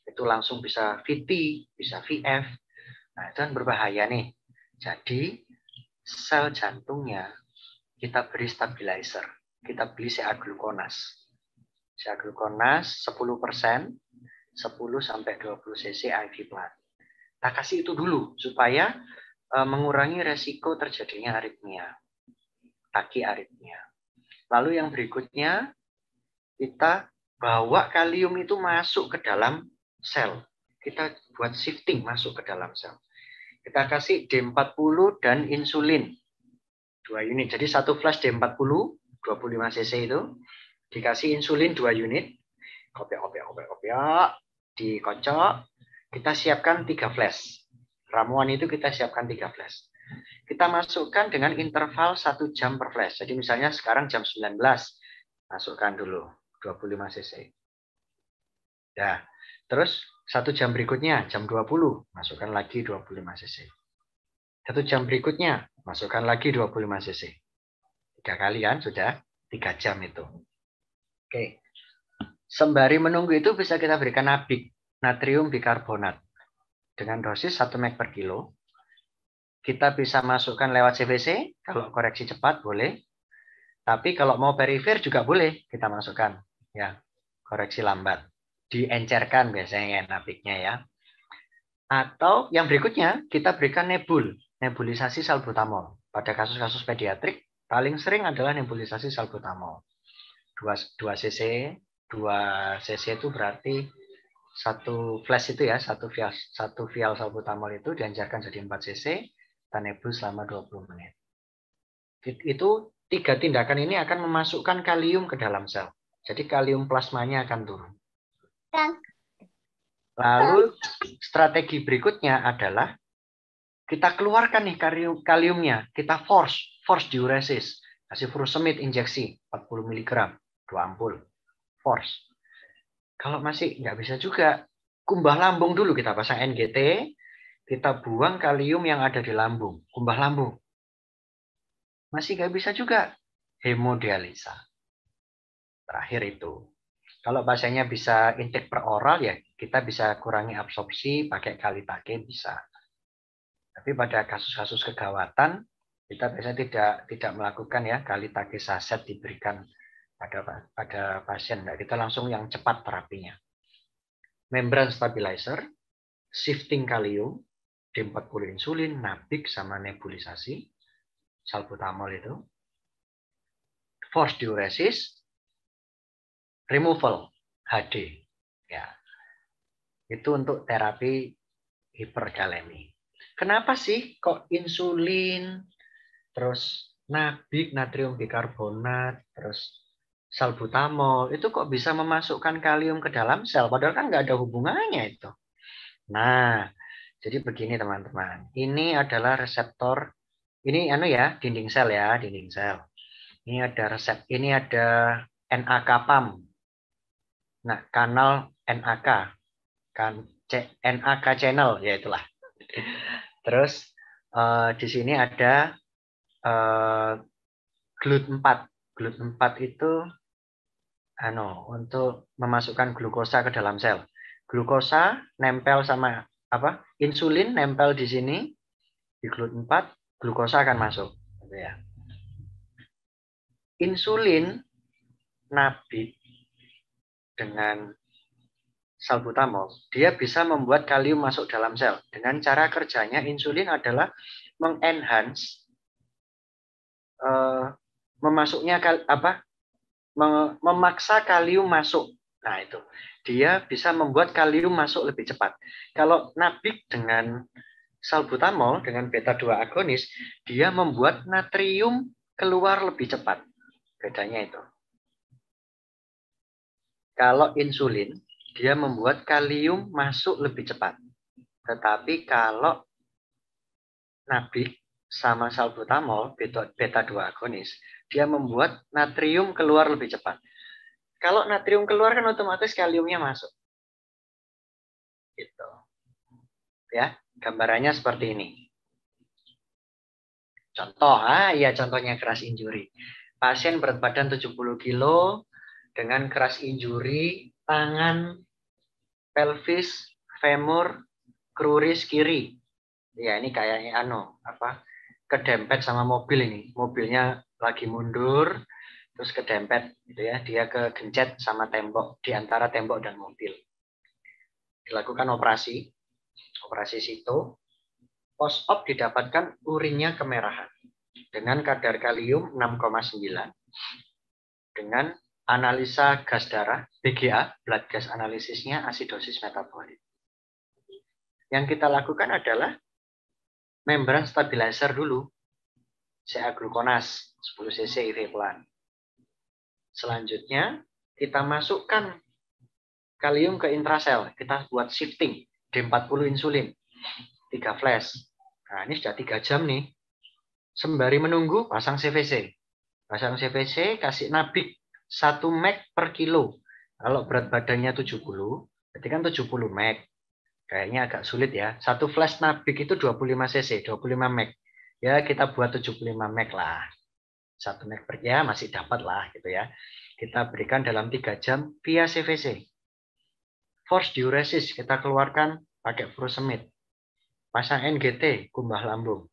Itu langsung bisa VT, bisa VF. Nah, itu kan berbahaya nih. Jadi, sel jantungnya kita beri stabilizer. Kita beli CA-gluconas. CA-gluconas 10%, 10-20 cc IV plat. Kita kasih itu dulu supaya mengurangi resiko terjadinya aritmia, tachyarrhythmia. Lalu yang berikutnya, kita bawa kalium itu masuk ke dalam sel. Kita buat shifting masuk ke dalam sel. Kita kasih D40 dan insulin 2 unit. Jadi satu flash D40 25 cc itu dikasih insulin 2 unit. Kopiak, dikocok. Kita siapkan 3 flash. Ramuan itu kita siapkan 3 flash. Kita masukkan dengan interval 1 jam per flash. Jadi misalnya sekarang jam 19, masukkan dulu 25 cc. Ya, terus 1 jam berikutnya jam 20, masukkan lagi 25 cc. 1 jam berikutnya masukkan lagi 25 cc. 3 kali kan sudah 3 jam itu. Oke. Sembari menunggu itu bisa kita berikan nabik, natrium bikarbonat. Dengan dosis 1 mg per kilo. Kita bisa masukkan lewat CVC, kalau koreksi cepat boleh. Tapi kalau mau perifer juga boleh kita masukkan. Ya, koreksi lambat. Diencerkan biasanya nabiknya ya. Atau yang berikutnya kita berikan nebulisasi salbutamol. Pada kasus-kasus pediatrik paling sering adalah nebulisasi salbutamol. 2 cc, 2 cc itu berarti satu flash itu ya, satu vial salbutamol itu dianjurkan jadi 4 cc, dan nebus selama 20 menit. Itu 3 tindakan ini akan memasukkan kalium ke dalam sel. Jadi kalium plasmanya akan turun. Lalu strategi berikutnya adalah kita keluarkan nih kaliumnya, kita force diuresis, kasih furosemid injeksi 40 mg, 2 ampul, force. Kalau masih nggak bisa juga, kumbah lambung dulu, kita pasang NGT, kita buang kalium yang ada di lambung, kumbah lambung. Masih nggak bisa juga, hemodialisa. Terakhir itu. Kalau pasiennya bisa intake per oral, ya kita bisa kurangi absorpsi, pakai kalitake bisa. Tapi pada kasus-kasus kegawatan, kita biasanya tidak melakukan ya kalitake saset diberikan pada pasien. Nah, kita langsung yang cepat terapinya. Membran stabilizer, shifting kalium, D40 insulin, nabik sama nebulisasi, salbutamol itu, force diuresis, removal, HD. Ya. Itu untuk terapi hiperkalemi. Kenapa sih kok insulin, terus nabik, natrium bikarbonat, terus salbutamol, itu kok bisa memasukkan kalium ke dalam sel? Padahal kan nggak ada hubungannya itu. Nah, jadi begini teman-teman. Ini adalah reseptor, ini dinding sel ya, dinding sel. Ini ada ini ada NAK-PAM. Nah, kanal NAK. NAK channel, ya itulah. Terus di sini ada GLUT4. GLUT4 itu untuk memasukkan glukosa ke dalam sel. Glukosa nempel sama insulin nempel di sini di GLUT4, glukosa akan masuk. Gitu ya. Insulin nabik dengan salbutamol, dia bisa membuat kalium masuk dalam sel. Dengan cara kerjanya, insulin adalah mengenhance memasuknya memaksa kalium masuk. Nah, itu. Dia bisa membuat kalium masuk lebih cepat. Kalau nabik dengan salbutamol dengan beta 2 agonis, dia membuat natrium keluar lebih cepat. Bedanya itu. Kalau insulin, dia membuat kalium masuk lebih cepat. Tetapi kalau nabik sama salbutamol, beta-2 agonis, dia membuat natrium keluar lebih cepat. Kalau natrium keluar kan otomatis kaliumnya masuk. Gitu. Ya, gambarannya seperti ini. Contoh, ya contohnya crash injury. Pasien berat badan 70 kilo dengan crash injury tangan, pelvis, femur, kruris kiri. Ya ini kayaknya kedempet sama mobil ini. Mobilnya lagi mundur, terus kedempet gitu ya. Dia kegencet sama tembok, di antara tembok dan mobil. Dilakukan operasi situ. Post-op didapatkan urinnya kemerahan dengan kadar kalium 6,9. Dengan analisa gas darah, BGA, blood gas analisisnya asidosis metabolik. Yang kita lakukan adalah membran stabilizer dulu. CA glukonas 10 cc IV pelan. Selanjutnya kita masukkan kalium ke intrasel. Kita buat shifting D40 insulin. 3 flash. Nah, ini sudah 3 jam nih. Sembari menunggu, pasang CVC. Pasang CVC, kasih nabik 1 mg per kilo. Kalau berat badannya 70, berarti kan 70 mg. Kayaknya agak sulit ya. 1 flash nabik itu 25 cc, 25 mg. Ya, kita buat 75 mg lah. 1 mg per ya masih dapat lah gitu ya. Kita berikan dalam 3 jam via CVC. Force diuresis kita keluarkan pakai furosemid. Pasang NGT, kumbah lambung.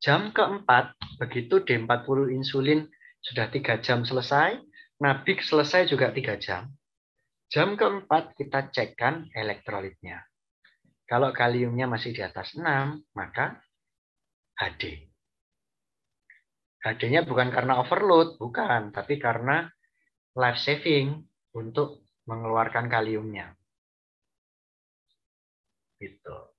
Jam keempat, begitu D40 insulin sudah 3 jam selesai, nabik selesai juga 3 jam. Jam keempat kita cekkan elektrolitnya. Kalau kaliumnya masih di atas 6, maka HD. HD-nya bukan karena overload, bukan, tapi karena life saving untuk mengeluarkan kaliumnya. Gitu.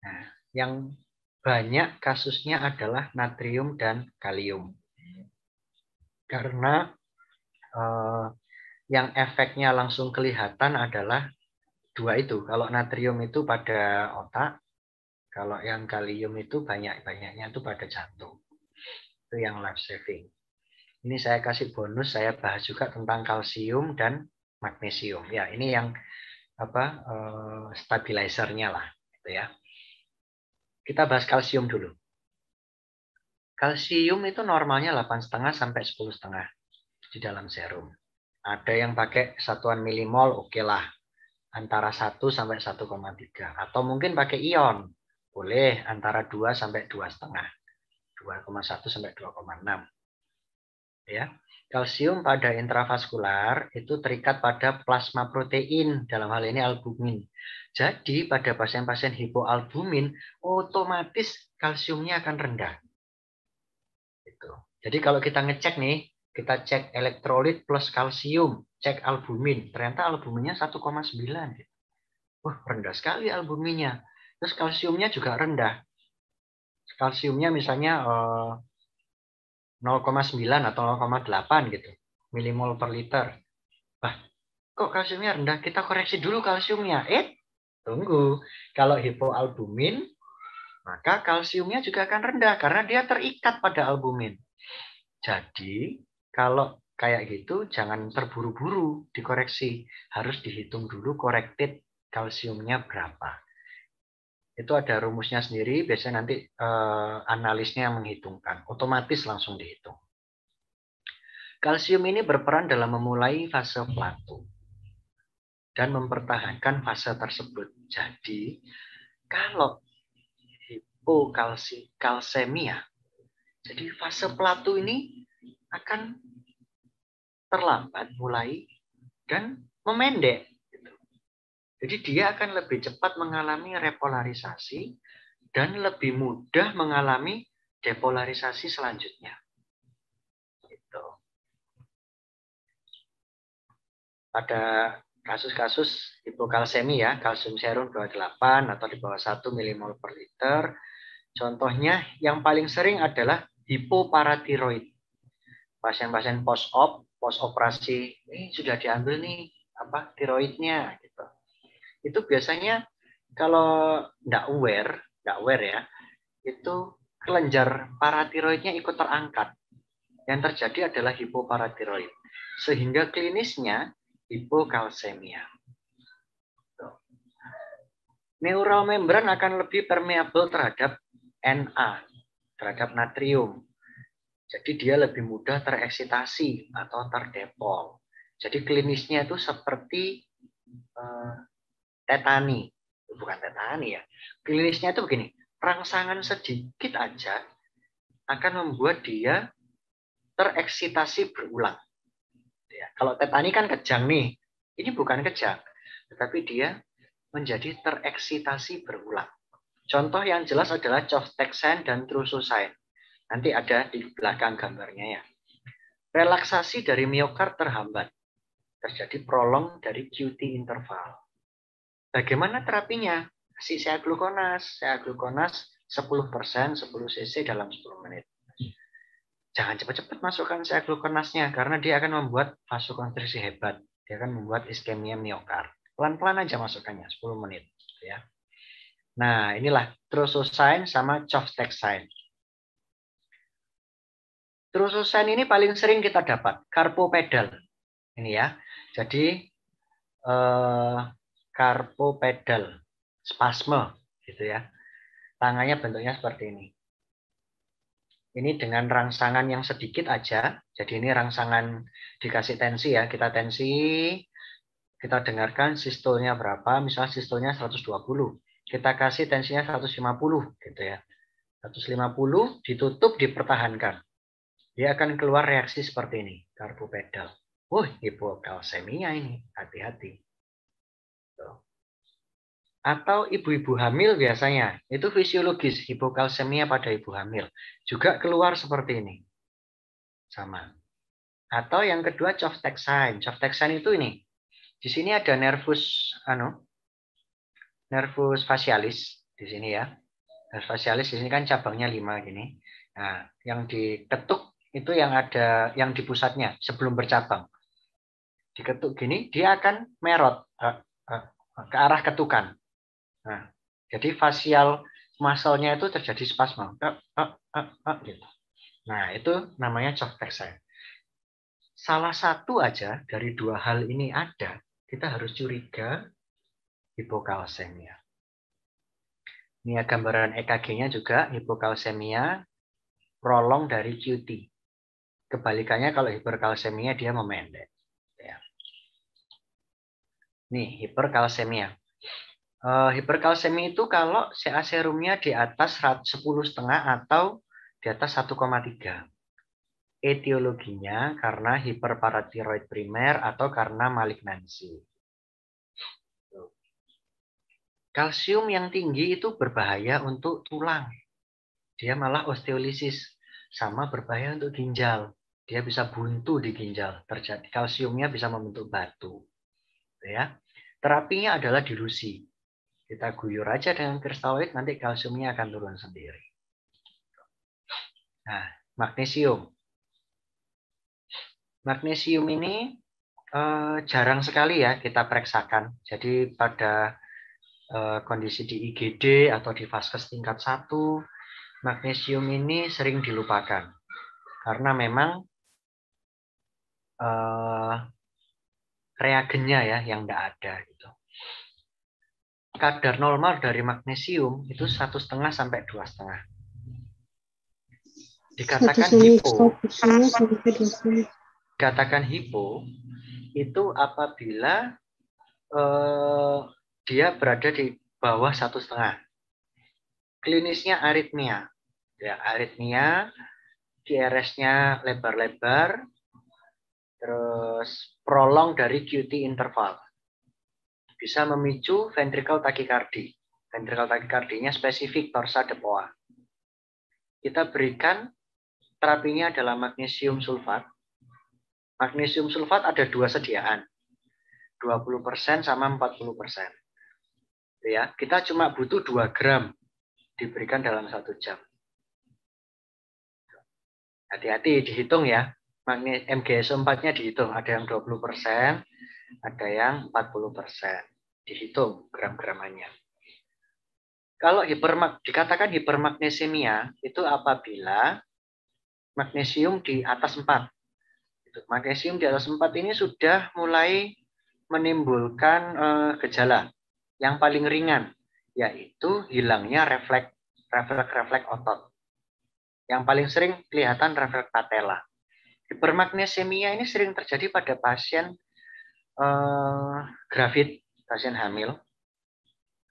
Nah, yang banyak kasusnya adalah natrium dan kalium. Karena yang efeknya langsung kelihatan adalah dua itu. Kalau natrium itu pada otak, kalau yang kalium itu banyak-banyaknya itu pada jantung. Itu yang life saving. Ini saya kasih bonus, saya bahas juga tentang kalsium dan magnesium. Ya, ini yang stabilizernya lah, gitu ya. Kita bahas kalsium dulu. Kalsium itu normalnya 8,5 sampai 10,5 di dalam serum. Ada yang pakai satuan milimol, oke lah. Antara 1 sampai 1,3. Atau mungkin pakai ion. Boleh antara 2 sampai 2,5. 2,1 sampai 2,6. Ya. Kalsium pada intravaskular itu terikat pada plasma protein, dalam hal ini albumin. Jadi pada pasien-pasien hipoalbumin otomatis kalsiumnya akan rendah. Gitu. Jadi kalau kita ngecek nih, kita cek elektrolit plus kalsium, cek albumin, ternyata albuminnya 1,9. Wah, rendah sekali albuminnya. Terus kalsiumnya juga rendah. Kalsiumnya misalnya 0,9 atau 0,8 gitu milimol per liter. Wah, kok kalsiumnya rendah? Kita koreksi dulu kalsiumnya. Tunggu. Kalau hipoalbumin, maka kalsiumnya juga akan rendah karena dia terikat pada albumin. Jadi, kalau kayak gitu jangan terburu-buru dikoreksi. Harus dihitung dulu corrected kalsiumnya berapa. Itu ada rumusnya sendiri, biasanya nanti analisnya yang menghitungkan. Otomatis langsung dihitung. Kalsium ini berperan dalam memulai fase plato dan mempertahankan fase tersebut. Jadi, kalau hipokalsemia, jadi fase plato ini akan terlambat mulai dan memendek. Jadi dia akan lebih cepat mengalami repolarisasi dan lebih mudah mengalami depolarisasi selanjutnya. Gitu. Pada kasus-kasus hipokalsemi ya, kalsium serum 28 atau di bawah 1 milimol per liter, Contohnya yang paling sering adalah hipoparatiroid. Pasien-pasien post operasi, ini sudah diambil nih tiroidnya gitu. Itu biasanya kalau nggak aware ya, itu kelenjar paratiroidnya ikut terangkat. Yang terjadi adalah hipoparatiroid. Sehingga klinisnya hipokalsemia. Neural membran akan lebih permeabel terhadap Na, terhadap natrium. Jadi dia lebih mudah tereksitasi atau terdepol. Jadi klinisnya itu seperti tetani. Bukan tetani ya. Klinisnya itu begini, rangsangan sedikit aja akan membuat dia tereksitasi berulang. Ya, kalau tetani kan kejang nih. Ini bukan kejang, tetapi dia menjadi tereksitasi berulang. Contoh yang jelas adalah Cofdexine dan Trusocycline. Nanti ada di belakang gambarnya ya. Relaksasi dari miokard terhambat. Terjadi prolong dari QT interval. Bagaimana terapinya? Kasih seaglukonas. Seaglukonas 10% 10 cc dalam 10 menit. Jangan cepat-cepat masukkan seaglukonasnya karena dia akan membuat vasokonstriksi hebat. Dia akan membuat iskemia miokard. Pelan-pelan aja masukkannya 10 menit ya. Nah, inilah Trusocycline sama Cofdexine. Trusocycline ini paling sering kita dapat carpopedal. Ini ya. Jadi carpopedal spasme gitu ya. Tangannya bentuknya seperti ini. Ini dengan rangsangan yang sedikit aja. Jadi ini rangsangan dikasih tensi ya. Kita tensi, kita dengarkan sistolnya berapa. Misalnya sistolnya 120. Kita kasih tensinya 150 gitu ya. 150 ditutup, dipertahankan. Dia akan keluar reaksi seperti ini. Carpopedal. Hipokalsemia ini. Hati-hati. Atau ibu-ibu hamil biasanya. Itu fisiologis. Hipokalsemia pada ibu hamil. Juga keluar seperti ini. Sama. Atau yang kedua Cofdexine. Cofdexine itu ini. Di sini ada nervus facialis di sini ya. Nervus facialis di sini kan cabangnya 5 gini. Nah, yang diketuk itu yang ada yang di pusatnya sebelum bercabang. Diketuk gini, dia akan merot ke arah ketukan. Nah, jadi facial muscle-nya itu terjadi spasma. Gitu. Nah, itu namanya Cofdexine. Salah satu aja dari dua hal ini ada, kita harus curiga hipokalsemia. Ini gambaran EKG-nya juga hipokalsemia prolong dari QT. Kebalikannya kalau hiperkalsemia dia memendek. Ya. Nih, hiperkalsemia. Hiperkalsemia itu kalau CA serumnya di atas 10,5 atau di atas 1,3. Etiologinya karena hiperparatiroid primer atau karena malignansi. Kalsium yang tinggi itu berbahaya untuk tulang. Dia malah osteolisis. Sama berbahaya untuk ginjal. Dia bisa buntu di ginjal. Terjadi kalsiumnya bisa membentuk batu. Ya. Terapinya adalah dilusi. Kita guyur aja dengan kristaloid, nanti kalsiumnya akan turun sendiri. Nah, magnesium. Magnesium ini jarang sekali ya kita periksakan. Jadi pada kondisi di IGD atau di vaskes tingkat 1, magnesium ini sering dilupakan. Karena memang reagennya ya yang tidak ada gitu. Kadar normal dari magnesium itu 1,5 sampai 2,5. Dikatakan hipo. Dikatakan hipo itu apabila dia berada di bawah 1,5. Klinisnya aritmia. Ya, aritmia, QRS-nya lebar-lebar, terus prolong dari QT interval. Bisa memicu ventricle tachycardia. Ventricle tachycardia-nya spesifik torsa de Poa. Kita berikan terapinya adalah magnesium sulfat. Magnesium sulfat ada 2 sediaan. 20% sama 40%. Ya, kita cuma butuh 2 gram diberikan dalam 1 jam. Hati-hati dihitung ya. MgSO4-nya dihitung. Ada yang 20%, ada yang 40%. Dihitung gram-gramannya. Kalau dikatakan hipermagnesemia, itu apabila magnesium di atas 4. Magnesium di atas 4 ini sudah mulai menimbulkan gejala yang paling ringan, yaitu hilangnya refleks otot. Yang paling sering kelihatan refleks patella. Hipermagnesemia ini sering terjadi pada pasien gravid, pasien hamil,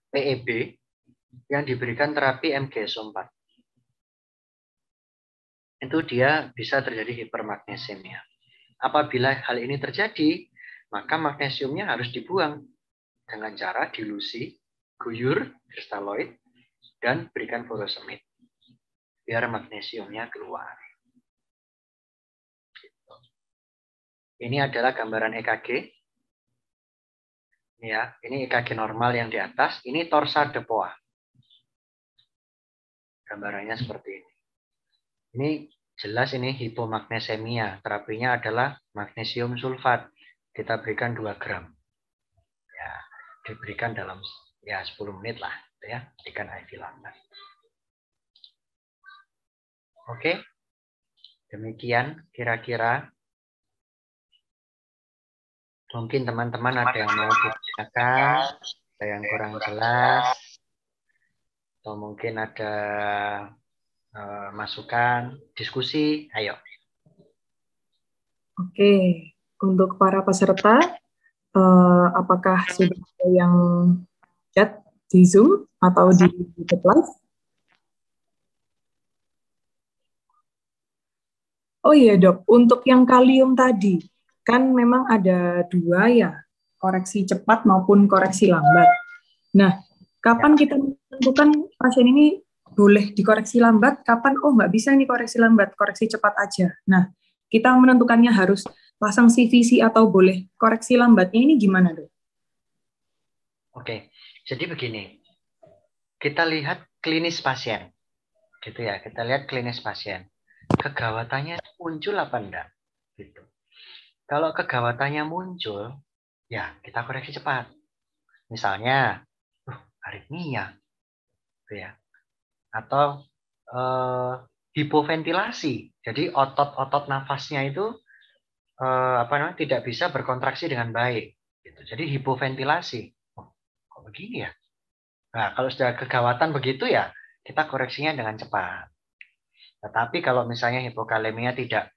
PEB, yang diberikan terapi MgSO4. Itu dia bisa terjadi hipermagnesemia. Apabila hal ini terjadi, maka magnesiumnya harus dibuang dengan cara dilusi, guyur, kristaloid, dan berikan furosemid. Biar magnesiumnya keluar. Ini adalah gambaran EKG. Ya, ini EKG normal yang di atas. Ini torsa de Poix. Gambarannya seperti ini. Ini jelas ini hipomagnesemia. Terapinya adalah magnesium sulfat. Kita berikan 2 gram. Ya, diberikan dalam 10 menit lah, ya, berikan IV lambat. Oke. Demikian kira-kira. Mungkin teman-teman ada yang mau ditanyakan, ada yang kurang jelas, atau mungkin ada masukan, diskusi, ayo. Oke, untuk para peserta, apakah sudah ada yang chat di Zoom atau di YouTube Live? Oh iya dok, untuk yang kalium tadi, kan memang ada 2 ya, koreksi cepat maupun koreksi lambat. Nah, kapan kita menentukan pasien ini boleh dikoreksi lambat, kapan nggak bisa ini koreksi lambat, koreksi cepat aja. Nah, kita menentukannya harus pasang CVC atau boleh koreksi lambatnya ini gimana dok? Oke, jadi begini, kita lihat klinis pasien, gitu ya, kita lihat klinis pasien, kegawatannya muncul apa enggak, gitu. Kalau kegawatannya muncul, ya kita koreksi cepat. Misalnya, aritmia, gitu ya, atau hipoventilasi. Jadi otot-otot nafasnya itu tidak bisa berkontraksi dengan baik. Gitu. Jadi hipoventilasi. Kok begini ya? Nah, kalau sudah kegawatan begitu ya, kita koreksinya dengan cepat. Tetapi kalau misalnya hipokalemia tidak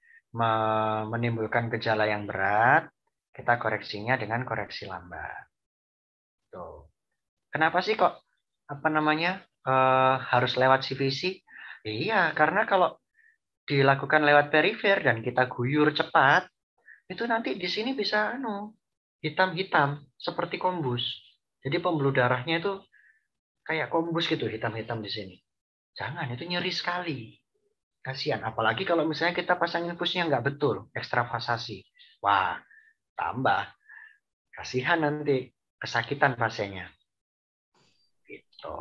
menimbulkan gejala yang berat, kita koreksinya dengan koreksi lambat. Tuh. Kenapa sih kok harus lewat CVC? Iya, karena kalau dilakukan lewat perifer dan kita guyur cepat, itu nanti di sini bisa hitam-hitam seperti kombus. Jadi pembuluh darahnya itu kayak kombus gitu, hitam-hitam di sini. Jangan, itu nyeri sekali. Kasihan, apalagi kalau misalnya kita pasang infusnya nggak betul, ekstravasasi. Wah, tambah. Kasihan nanti, kesakitan pasiennya. Gitu.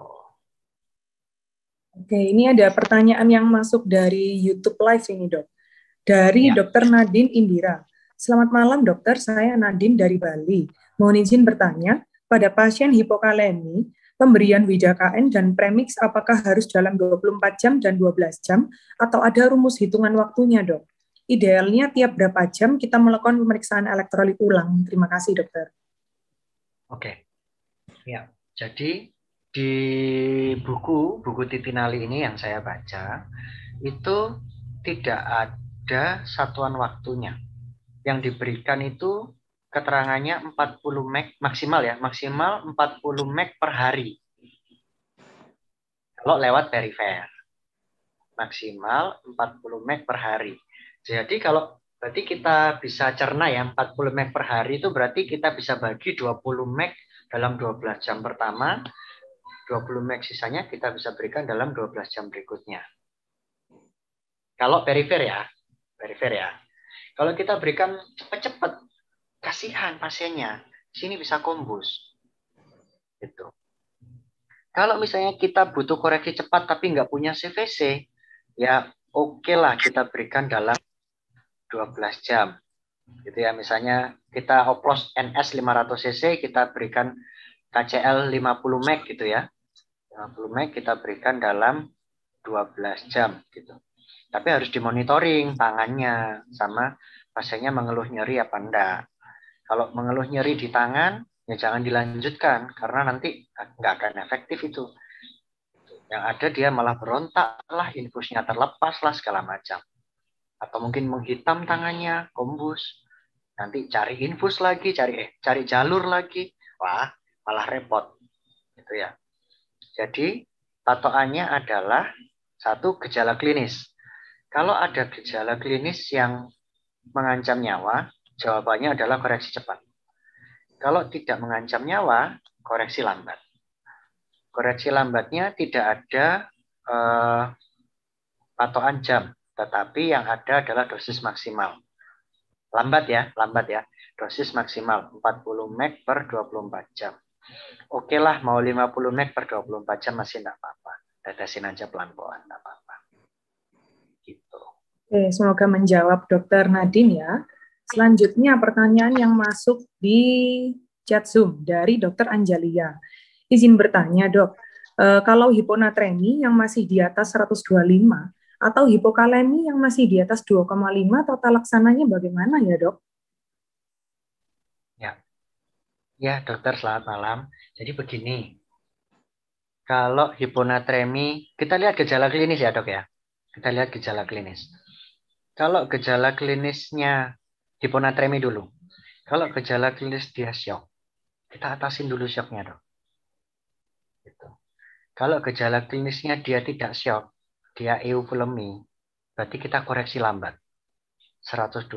Oke, ini ada pertanyaan yang masuk dari YouTube Live ini dok. Dari Dr. Nadine Indira. Selamat malam dokter, saya Nadine dari Bali. Mohon izin bertanya, pada pasien hipokalemi, pemberian Widakain dan premix apakah harus dalam 24 jam dan 12 jam atau ada rumus hitungan waktunya, dok? Idealnya tiap berapa jam kita melakukan pemeriksaan elektrolit ulang? Terima kasih, dokter. Oke. Ya, jadi di buku Titinali ini yang saya baca, itu tidak ada satuan waktunya. Yang diberikan itu keterangannya 40 meg maksimal ya, maksimal 40 meg per hari. Kalau lewat perifer. Maksimal 40 meg per hari. Jadi kalau berarti kita bisa cerna ya, 40 meg per hari itu berarti kita bisa bagi 20 meg dalam 12 jam pertama, 20 meg sisanya kita bisa berikan dalam 12 jam berikutnya. Kalau perifer ya. Kalau kita berikan cepat-cepat, kasihan pasiennya. Sini bisa kombus. Gitu. Kalau misalnya kita butuh koreksi cepat tapi nggak punya CVC, ya oke lah kita berikan dalam 12 jam. Gitu ya, misalnya kita oplos NS 500 cc, kita berikan KCL 50 meg gitu ya. 50 meg kita berikan dalam 12 jam gitu. Tapi harus dimonitoring tangannya sama pasiennya mengeluh nyeri apa enggak. Kalau mengeluh nyeri di tangan, ya jangan dilanjutkan karena nanti nggak akan efektif itu. Yang ada dia malah berontak lah, infusnya terlepas lah segala macam. Atau mungkin menghitam tangannya, kombus. Nanti cari infus lagi, cari jalur lagi. Wah, malah repot. Gitu ya. Jadi patokannya adalah satu gejala klinis. Kalau ada gejala klinis yang mengancam nyawa, jawabannya adalah koreksi cepat. Kalau tidak mengancam nyawa, koreksi lambat. Koreksi lambatnya tidak ada patokan jam, tetapi yang ada adalah dosis maksimal. Lambat ya. Dosis maksimal 40 meg per 24 jam. Oke lah, mau 50 meg per 24 jam masih enggak apa-apa. Tetesin aja pelan-pelan, enggak apa-apa. Gitu. Oke, semoga menjawab Dokter Nadine ya. Selanjutnya pertanyaan yang masuk di chat Zoom dari Dokter Anjalia. Izin bertanya, Dok. Kalau hiponatremi yang masih di atas 125 atau hipokalemi yang masih di atas 2,5, tata laksananya bagaimana ya, Dok? Ya, dokter, selamat malam. Jadi begini, kalau hiponatremi, kita lihat gejala klinis ya, dok ya. Kita lihat gejala klinis. Kalau gejala klinisnya hiponatremi dulu. Kalau gejala klinis dia syok, kita atasin dulu syoknya, dok. Gitu. Kalau gejala klinisnya dia tidak syok, dia eufulemi, berarti kita koreksi lambat. 125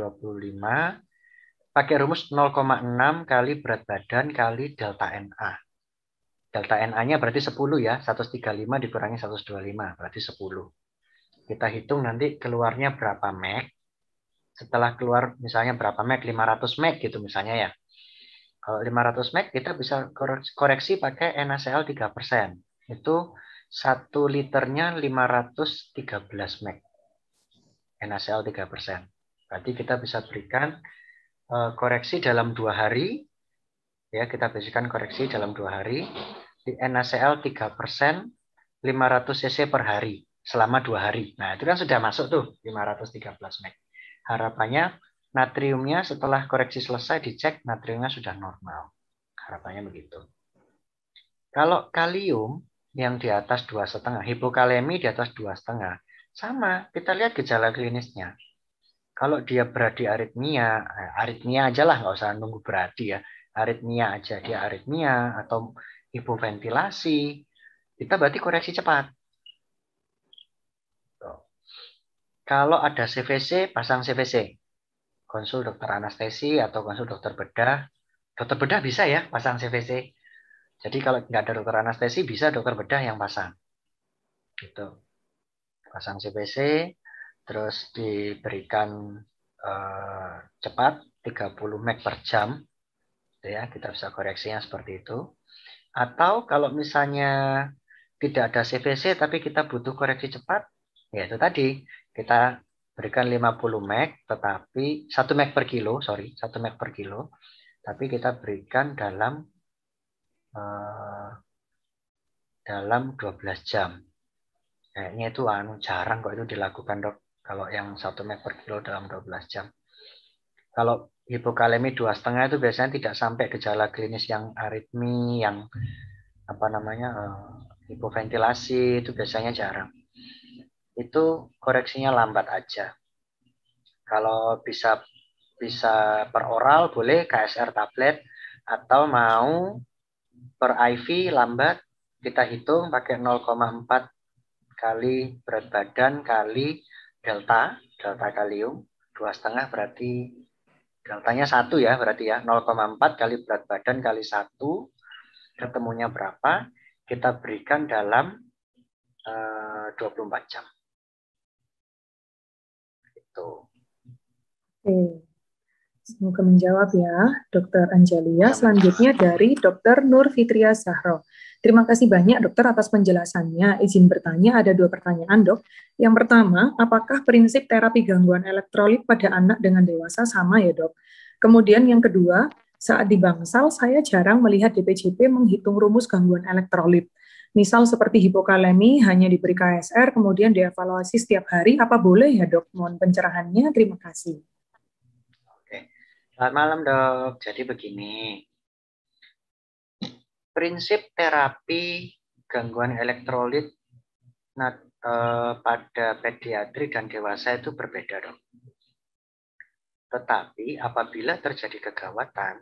pakai rumus 0,6 kali berat badan kali delta NA. Delta NA-nya berarti 10 ya, 135 dikurangi 125, berarti 10. Kita hitung nanti keluarnya berapa meg. Setelah keluar misalnya berapa meg, 500 meg gitu misalnya ya. Kalau 500 meg kita bisa koreksi pakai NaCl 3%. Itu 1 liternya 513 meg. NaCl 3%. Berarti kita bisa berikan koreksi dalam 2 hari. Ya, kita berikan koreksi dalam 2 hari. Di NaCl 3%, 500 cc per hari selama 2 hari. Nah, itu kan sudah masuk tuh 513 meg. Harapannya natriumnya setelah koreksi selesai dicek natriumnya sudah normal. Harapannya begitu. Kalau kalium yang di atas 2,5, hipokalemi di atas 2,5, sama, kita lihat gejala klinisnya. Kalau dia berarti aritmia, aritmia aja lah, nggak usah nunggu berarti ya. Aritmia aja, dia aritmia atau hipoventilasi, kita berarti koreksi cepat. Kalau ada CVC, pasang CVC. Konsul dokter anestesi atau konsul dokter bedah. Dokter bedah bisa ya pasang CVC. Jadi kalau nggak ada dokter anestesi, bisa dokter bedah yang pasang. Gitu. Pasang CVC, terus diberikan cepat 30 meg per jam. Ya, kita bisa koreksinya seperti itu. Atau kalau misalnya tidak ada CVC tapi kita butuh koreksi cepat, ya itu tadi kita berikan 50 meg tetapi 1 meg per kilo, 1 meg per kilo, tapi kita berikan dalam 12 jam. Kayaknya itu jarang kok itu dilakukan, dok. Kalau yang 1 meg per kilo dalam 12 jam. Kalau hipokalemi 2,5 itu biasanya tidak sampai gejala klinis yang aritmi, yang hipoventilasi, itu biasanya jarang. Itu koreksinya lambat aja. Kalau bisa per oral boleh KSR tablet, atau mau per IV lambat kita hitung pakai 0,4 kali berat badan kali delta kalium 2,5 berarti deltanya 1 ya, berarti ya 0,4 kali berat badan kali 1, ketemunya berapa, kita berikan dalam 24 jam. Itu. Oke. Semoga menjawab ya, Dokter Angelia. Selanjutnya dari Dokter Nur Fitria Zahro. Terima kasih banyak dokter atas penjelasannya. Izin bertanya, ada 2 pertanyaan dok. Yang pertama, apakah prinsip terapi gangguan elektrolit pada anak dengan dewasa sama ya dok? Kemudian yang kedua, saat di bangsal saya jarang melihat DPJP menghitung rumus gangguan elektrolit. Misal seperti hipokalemi hanya diberi KSR, kemudian dievaluasi setiap hari, apa boleh ya dok? Mohon pencerahannya, terima kasih. Selamat malam dok. Jadi begini, prinsip terapi gangguan elektrolit pada pediatri dan dewasa itu berbeda dok. Tetapi apabila terjadi kegawatan,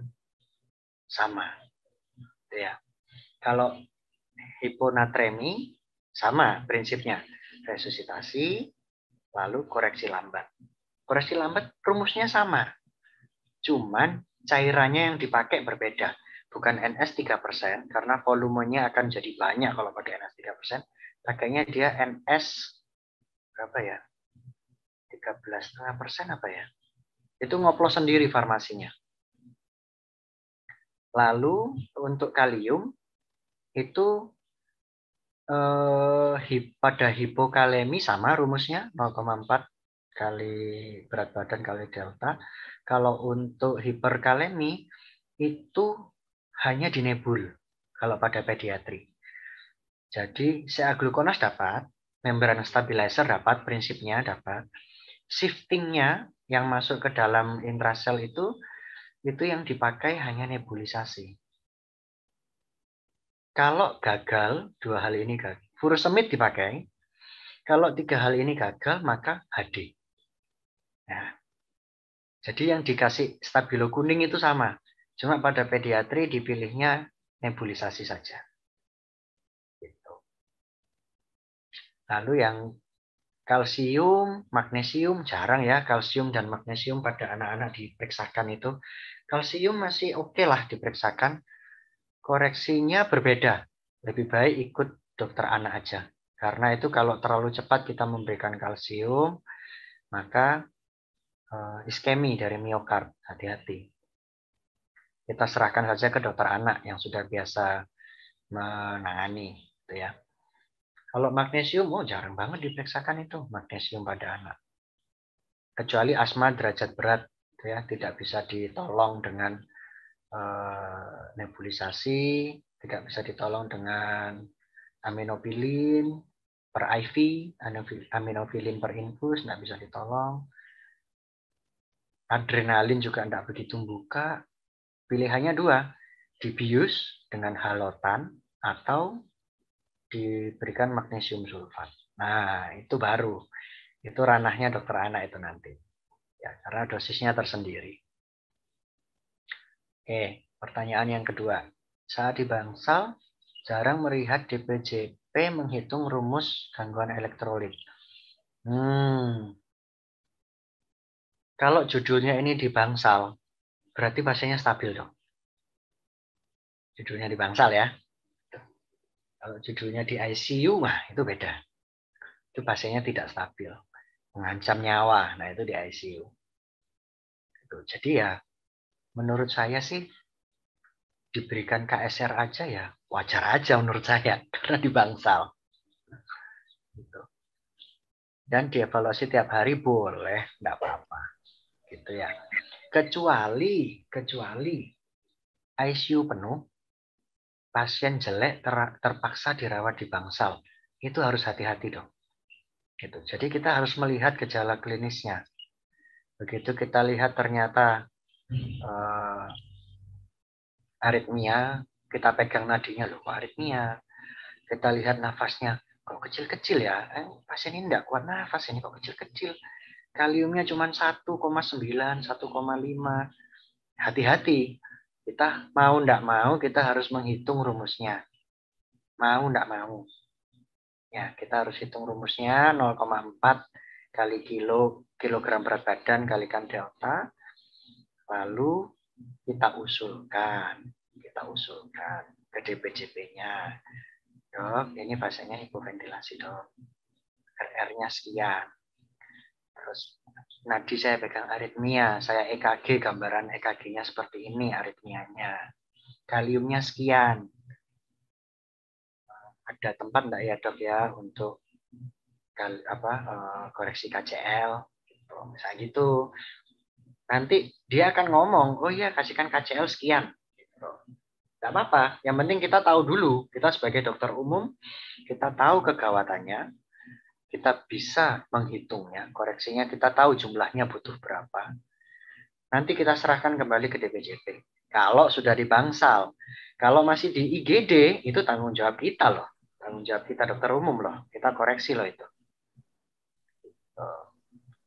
sama. Ya. Kalau hiponatremi, sama prinsipnya. Resusitasi, lalu koreksi lambat. Koreksi lambat rumusnya sama. Cuman cairannya yang dipakai berbeda. Bukan NS 3%, karena volumenya akan jadi banyak kalau pakai NS 3%. Pakainya dia NS berapa ya? 13,5% apa ya? Itu ngoplos sendiri farmasinya. Lalu untuk kalium itu pada hipokalemi sama rumusnya 0,4 kali berat badan kali delta. Kalau untuk hiperkalemi itu hanya dinebul kalau pada pediatri. Jadi seaglukonas dapat, membran stabilizer dapat, prinsipnya dapat. Shiftingnya yang masuk ke dalam intrasel itu yang dipakai hanya nebulisasi. Kalau gagal, 2 hal ini gagal. Furosemid dipakai. Kalau 3 hal ini gagal, maka HD. Nah, jadi yang dikasih stabilo kuning itu sama. Cuma pada pediatri dipilihnya nebulisasi saja. Gitu. Lalu yang kalsium, magnesium, jarang ya kalsium dan magnesium pada anak-anak diperiksakan itu. Kalsium masih oke lah diperiksakan. Koreksinya berbeda. Lebih baik ikut dokter anak aja. Karena itu kalau terlalu cepat kita memberikan kalsium, maka iskemi dari miokard, hati-hati. Kita serahkan saja ke dokter anak yang sudah biasa menangani, gitu ya. Kalau magnesium, jarang banget diperiksakan itu magnesium pada anak. Kecuali asma derajat berat, gitu ya, tidak bisa ditolong dengan nebulisasi, tidak bisa ditolong dengan aminofilin per IV, aminofilin per infus, tidak bisa ditolong. Adrenalin juga tidak begitu buka. Pilihannya 2, dibius dengan halotan atau diberikan magnesium sulfat. Nah, itu baru. Itu ranahnya dokter anak itu nanti. Ya, karena dosisnya tersendiri. Oke, pertanyaan yang kedua. Saat di bangsal, jarang melihat DPJP menghitung rumus gangguan elektrolit. Kalau judulnya ini di bangsal, berarti pasiennya stabil dong. Judulnya di bangsal ya. Kalau judulnya di ICU, itu beda. Itu pasiennya tidak stabil. Mengancam nyawa, nah itu di ICU. Jadi ya, menurut saya sih, diberikan KSR aja ya, wajar aja menurut saya. Karena di bangsal. Gitu. Dan dievaluasi tiap hari boleh, enggak apa-apa. Gitu ya. Kecuali ICU penuh, pasien jelek terpaksa dirawat di bangsal. Itu harus hati-hati dong. Gitu. Jadi kita harus melihat gejala klinisnya. Begitu kita lihat ternyata aritmia, kita pegang nadinya, loh kok aritmia. Kita lihat nafasnya, kok kecil-kecil ya. Pasien ini enggak kuat nafas, ini kok kecil-kecil. Kaliumnya cuma 1,9, 1,5. Hati-hati. Kita mau enggak mau, kita harus menghitung rumusnya. Mau enggak mau. Ya, kita harus hitung rumusnya 0,4 kali kilogram berat badan kalikan delta. Lalu kita usulkan ke DPJP-nya. Dok, ini pasiennya hipoventilasi dok. R-nya sekian. Terus Nadi saya pegang aritmia, saya EKG, gambaran EKG-nya seperti ini aritmianya. Kaliumnya sekian. Ada tempat enggak ya dok ya untuk koreksi KCL? Gitu. Misalnya gitu. Nanti dia akan ngomong, oh iya kasihkan KCL sekian. Gitu. Tidak apa-apa, yang penting kita tahu dulu. Kita sebagai dokter umum, kita tahu kegawatannya, kita bisa menghitungnya, koreksinya kita tahu jumlahnya butuh berapa. Nanti kita serahkan kembali ke DPJP. Kalau sudah di bangsal, kalau masih di IGD, itu tanggung jawab kita loh. Tanggung jawab kita dokter umum loh. Kita koreksi loh itu.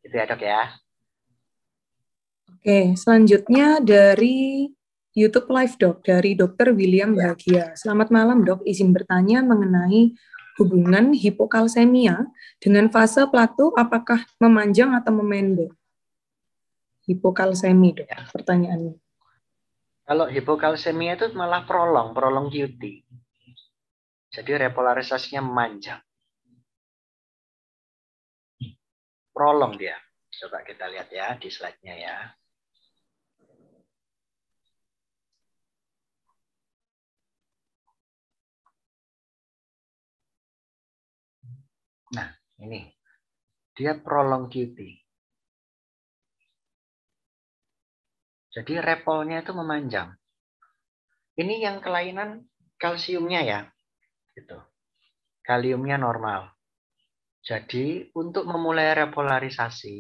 Itu ya dok ya. Oke, selanjutnya dari YouTube Live dok, dari Dr. William Bahagia. Selamat malam dok, izin bertanya mengenai hubungan hipokalsemia dengan fase plato, apakah memanjang atau memendek? Hipokalsemi dok, pertanyaannya. Kalau hipokalsemia itu malah prolong QT. Jadi repolarisasinya memanjang. Prolong dia. Coba kita lihat ya di slide-nya ya. Nah, ini. Dia prolong QT. Jadi repolnya itu memanjang. Ini yang kelainan kalsiumnya ya. Gitu. Kaliumnya normal. Jadi untuk memulai repolarisasi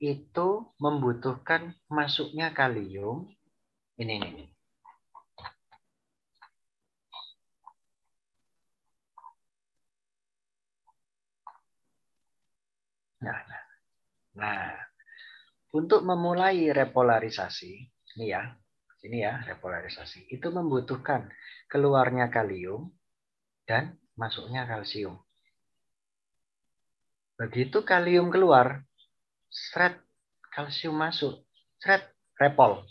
itu membutuhkan masuknya kalium. Ini. Nah, untuk memulai repolarisasi, ini ya repolarisasi, itu membutuhkan keluarnya kalium dan masuknya kalsium. Begitu kalium keluar, seret kalsium masuk, seret repol.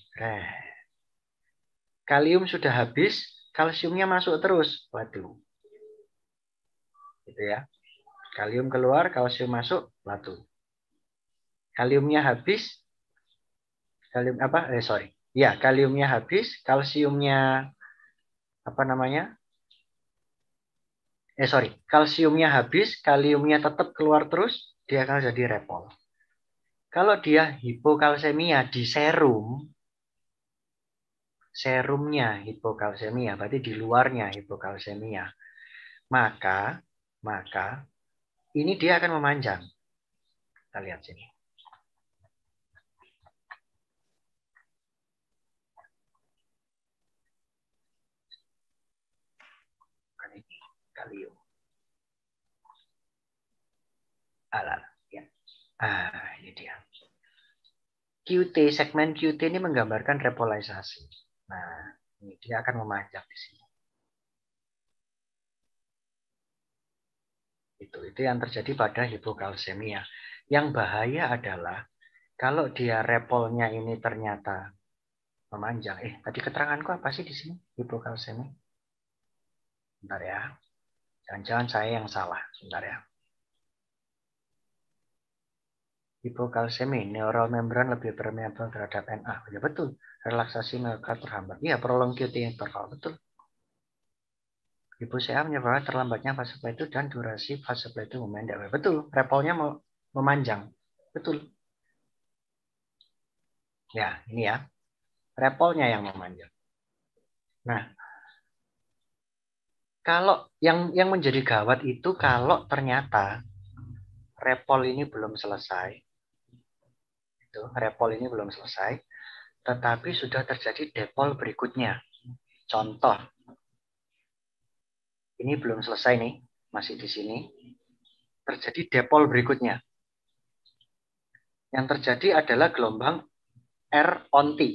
Kalium sudah habis, kalsiumnya masuk terus. Waduh. Gitu ya. Kalium keluar, kalsium masuk, batu. Kaliumnya habis, kaliumnya habis, kalsiumnya kalsiumnya habis, kaliumnya tetap keluar terus, dia akan jadi repol. Kalau dia hipokalsemia di serumnya hipokalsemia, berarti di luarnya hipokalsemia, maka ini dia akan memanjang. Kita lihat sini. Kalium. Ya. Ini dia. QT, segmen QT ini menggambarkan repolarisasi. Nah, ini dia akan memanjang di sini. Itu yang terjadi pada hipokalsemia. Yang bahaya adalah kalau dia repolnya ini ternyata memanjang. Tadi keteranganku apa sih di sini? Hipokalsemia. Bentar ya. Jangan-jangan saya yang salah. Sebentar ya. Hipokalsemi, neural membran lebih permeabel terhadap Na. Ya betul. Relaksasi myokarд terhambat. Iya, prolonged QT interval. Betul. Hiposea menyebabkan terlambatnya fase plato dan durasi fase plato memendek. Betul. Repolnya memanjang. Betul. Ya, ini ya. Repolnya yang memanjang. Nah, kalau yang menjadi gawat itu kalau ternyata repol ini belum selesai. Repol ini belum selesai, tetapi sudah terjadi depol berikutnya. Contoh, ini belum selesai nih, masih di sini. Terjadi depol berikutnya. Yang terjadi adalah gelombang R on T.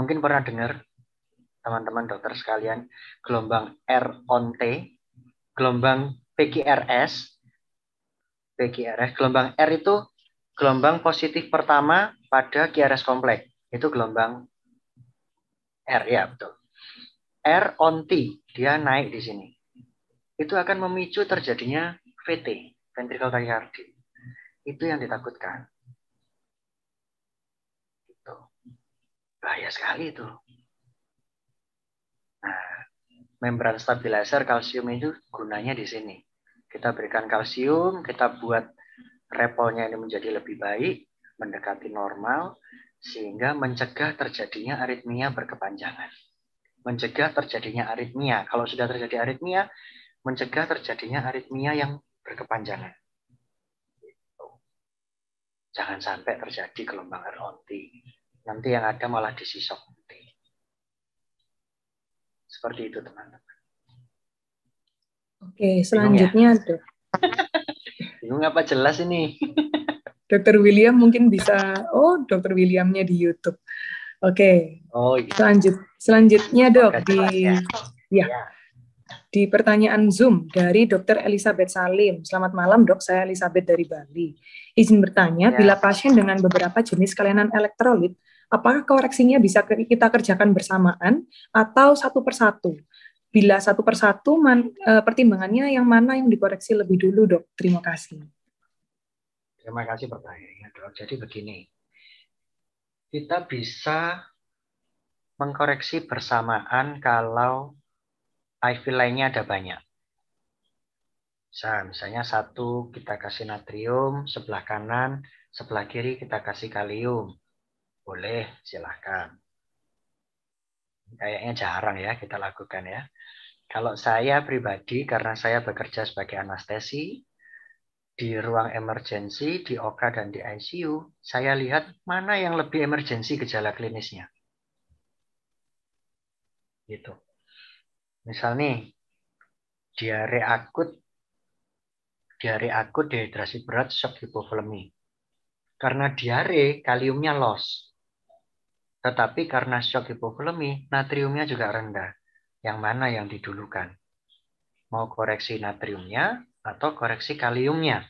Mungkin pernah dengar teman-teman dokter sekalian, gelombang R on T, gelombang PQRS, gelombang R itu gelombang positif pertama pada QRS kompleks. Itu gelombang R, ya betul. R on T, dia naik di sini. Itu akan memicu terjadinya VT, ventricle tachycardia. Itu yang ditakutkan. Bahaya sekali itu. Nah, membran stabilizer kalsium itu gunanya di sini. Kita berikan kalsium, kita buat repolnya ini menjadi lebih baik, mendekati normal, sehingga mencegah terjadinya aritmia berkepanjangan. Mencegah terjadinya aritmia. Kalau sudah terjadi aritmia, mencegah terjadinya aritmia yang berkepanjangan. Jangan sampai terjadi gelombang ROT. Nanti yang ada malah disisok. Seperti itu, teman-teman. Oke, selanjutnya, Dok. Bingung apa jelas ini? Dr. William mungkin bisa, Dr. Williamnya di YouTube. Oke. Oh, iya. Selanjutnya, Dok, ya. Di pertanyaan Zoom dari Dr. Elizabeth Salim. Selamat malam, Dok. Saya Elizabeth dari Bali. Izin bertanya, bila pasien dengan beberapa jenis kelainan elektrolit, apakah koreksinya bisa kita kerjakan bersamaan atau satu persatu? Bila satu persatu, pertimbangannya yang mana yang dikoreksi lebih dulu, Dok? Terima kasih. Terima kasih pertanyaannya, Dok. Jadi begini, kita bisa mengkoreksi bersamaan kalau IV lainnya ada banyak. Misalnya satu kita kasih natrium, sebelah kanan, sebelah kiri kita kasih kalium. Boleh, silahkan. Kayaknya jarang ya kita lakukan ya. Kalau saya pribadi, karena saya bekerja sebagai anestesi, di ruang emergensi, di OK dan di ICU, saya lihat mana yang lebih emergensi gejala klinisnya. Gitu. Misal nih, diare akut, dehidrasi berat, shock hipovolemi. Karena diare, kaliumnya loss. Tetapi karena shock hipovolemi, natriumnya juga rendah. Yang mana yang didulukan? Mau koreksi natriumnya atau koreksi kaliumnya?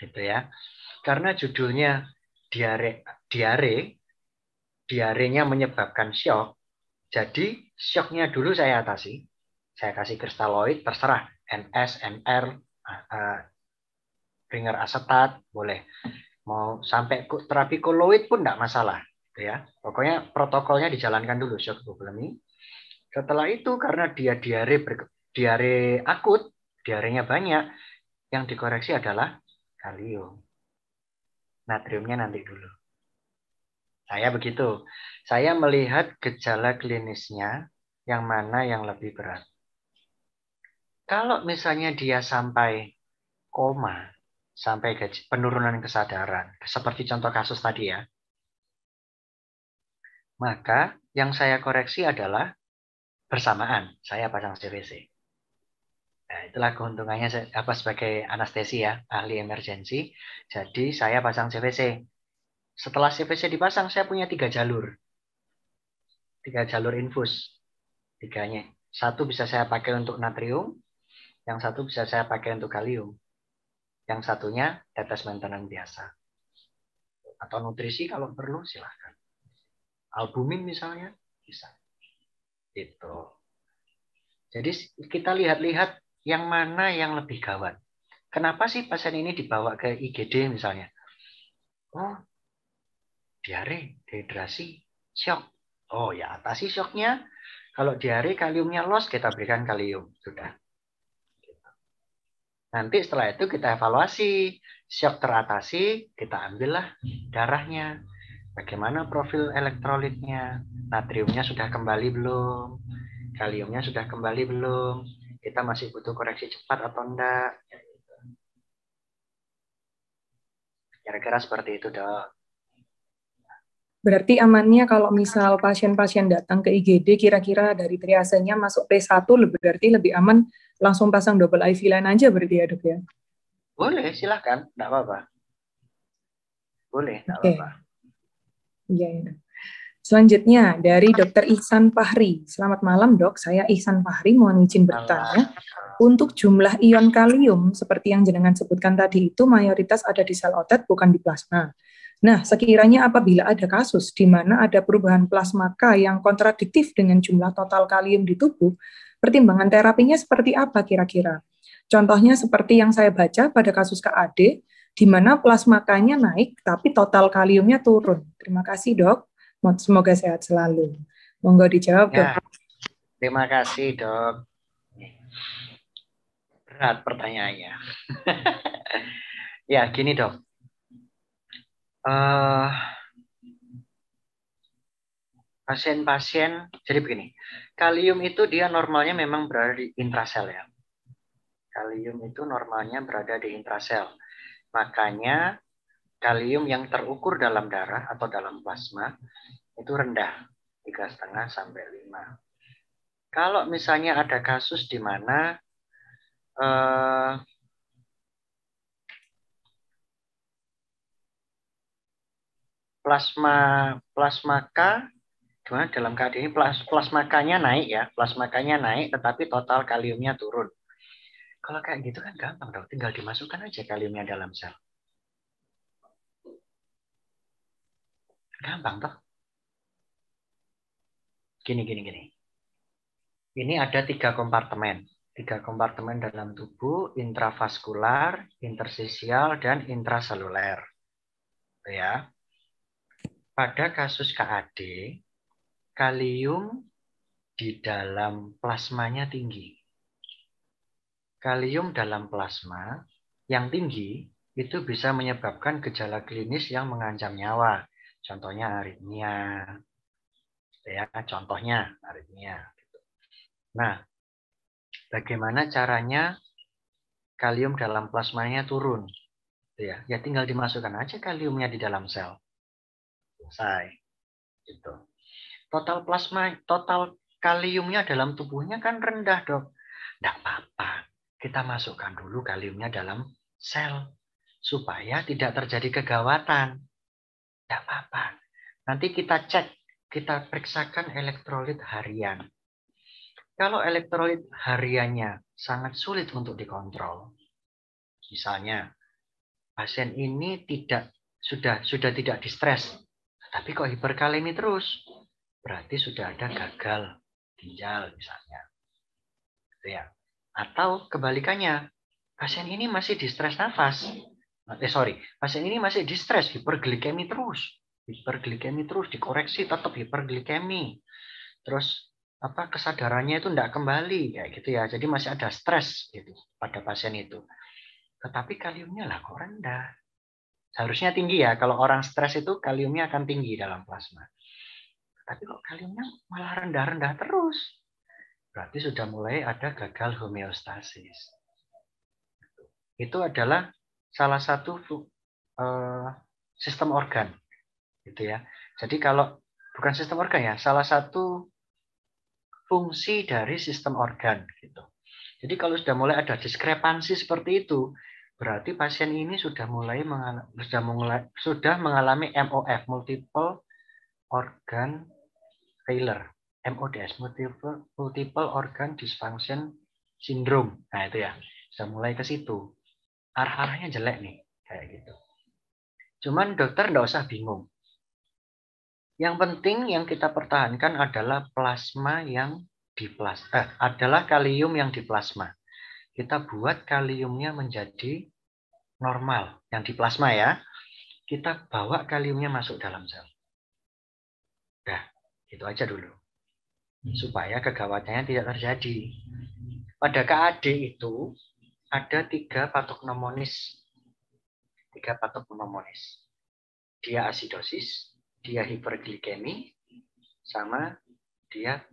Gitu ya. Karena judulnya diarenya menyebabkan shock. Jadi shocknya dulu saya atasi. Saya kasih kristaloid, terserah. NS, NR, Ringer asetat, boleh. Mau sampai terapi koloid pun tidak masalah. Ya, pokoknya protokolnya dijalankan dulu shock hipovolemi. Setelah itu karena dia diare akut, diarenya banyak, yang dikoreksi adalah kalium. Natriumnya nanti dulu. Saya begitu. Saya melihat gejala klinisnya yang mana yang lebih berat. Kalau misalnya dia sampai koma, sampai penurunan kesadaran, seperti contoh kasus tadi ya, maka yang saya koreksi adalah bersamaan saya pasang CVC. Nah, itulah keuntungannya sebagai anestesi ya, ahli emergensi. Jadi saya pasang CVC. Setelah CVC dipasang, saya punya 3 jalur. 3 jalur infus. 3-nya. Satu bisa saya pakai untuk natrium, yang satu bisa saya pakai untuk kalium. Yang satunya tetes maintenance biasa. Atau nutrisi kalau perlu silahkan. Albumin misalnya, bisa. Gitu. Jadi kita lihat-lihat yang mana yang lebih gawat. Kenapa sih pasien ini dibawa ke IGD misalnya? Oh, diare, dehidrasi, shock. Oh ya, atasi shocknya. Kalau diare, kaliumnya loss, kita berikan kalium. Sudah. Nanti setelah itu kita evaluasi. Shock teratasi, kita ambillah darahnya. Bagaimana profil elektrolitnya? Natriumnya sudah kembali belum? Kaliumnya sudah kembali belum? Kita masih butuh koreksi cepat atau enggak? Kira-kira seperti itu, Dok. Berarti amannya kalau misal pasien-pasien datang ke IGD, kira-kira dari triasenya masuk P1, berarti lebih aman langsung pasang double IV line aja berarti ya, Dok ya? Boleh, silahkan. Enggak apa-apa. Boleh, enggak apa-apa. Iya, ya. Selanjutnya dari Dr. Ihsan Fahri. Selamat malam, Dok. Saya Ihsan Fahri, mohon izin bertanya. Untuk jumlah ion kalium, seperti yang jenengan sebutkan tadi itu, mayoritas ada di sel otot, bukan di plasma. Nah, sekiranya apabila ada kasus di mana ada perubahan plasma K yang kontradiktif dengan jumlah total kalium di tubuh, pertimbangan terapinya seperti apa kira-kira? Contohnya seperti yang saya baca pada kasus KAD, di mana plasma K-nya naik, tapi total kaliumnya turun. Terima kasih, Dok. Semoga sehat selalu. Monggo dijawab, Dok. Ya, terima kasih, Dok. Berat pertanyaannya. Ya, gini, Dok. Pasien-pasien, jadi begini, kalium itu dia normalnya memang berada di intrasel ya. Kalium itu normalnya berada di intrasel. Makanya kalium yang terukur dalam darah atau dalam plasma itu rendah, 3,5 sampai 5. Kalau misalnya ada kasus di mana plasma K gimana dalam keadaan ini plasma K-nya naik ya, plasma K-nya naik tetapi total kaliumnya turun. Kalau kayak gitu kan gampang dong, tinggal dimasukkan aja kaliumnya dalam sel. Gampang toh. Gini. Ini ada 3 kompartemen. 3 kompartemen dalam tubuh, intravaskular, interstisial, dan intraseluler. Ya. Pada kasus KAD, kalium di dalam plasmanya tinggi. Kalium dalam plasma yang tinggi itu bisa menyebabkan gejala klinis yang mengancam nyawa. Contohnya aritmia. Ya, contohnya aritmia. Nah, bagaimana caranya kalium dalam plasmanya turun? Ya, tinggal dimasukkan aja kaliumnya di dalam sel. Selesai. Gitu. Total kaliumnya dalam tubuhnya kan rendah, Dok. Tidak apa-apa. Kita masukkan dulu kaliumnya dalam sel supaya tidak terjadi kegawatan. Tidak apa-apa. Nanti kita cek, kita periksakan elektrolit harian. Kalau elektrolit hariannya sangat sulit untuk dikontrol, misalnya pasien ini sudah tidak distres, tapi kok hiperkalemi terus, berarti sudah ada gagal ginjal misalnya. Ya. Atau kebalikannya, pasien ini masih distres nafas. Pasien ini masih distres, hiperglikemi terus. Hiperglikemi terus, dikoreksi tetap hiperglikemi. Terus kesadarannya itu tidak kembali kayak gitu ya. Jadi masih ada stres gitu pada pasien itu. Tetapi kaliumnya lah kok rendah. Seharusnya tinggi ya. Kalau orang stres itu kaliumnya akan tinggi dalam plasma. Tapi kok kaliumnya malah rendah-rendah terus. Berarti sudah mulai ada gagal homeostasis. Itu adalah salah satu sistem organ, gitu ya. Jadi kalau bukan sistem organ ya, salah satu fungsi dari sistem organ, gitu. Jadi kalau sudah mulai ada diskrepansi seperti itu, berarti pasien ini sudah mengalami MOF, multiple organ failure. MODS, multiple organ dysfunction syndrome. Nah itu ya, sudah mulai ke situ. Arah-arahnya jelek nih, kayak gitu. Cuman dokter nggak usah bingung. Yang penting yang kita pertahankan adalah plasma yang adalah kalium yang di plasma. Kita buat kaliumnya menjadi normal, yang di plasma ya. Kita bawa kaliumnya masuk dalam sel. Nah, itu aja dulu. Supaya kegawatannya tidak terjadi. Pada KAD itu ada 3 patognomonis. 3 patognomonis. Dia asidosis, dia hiperglikemi, sama dia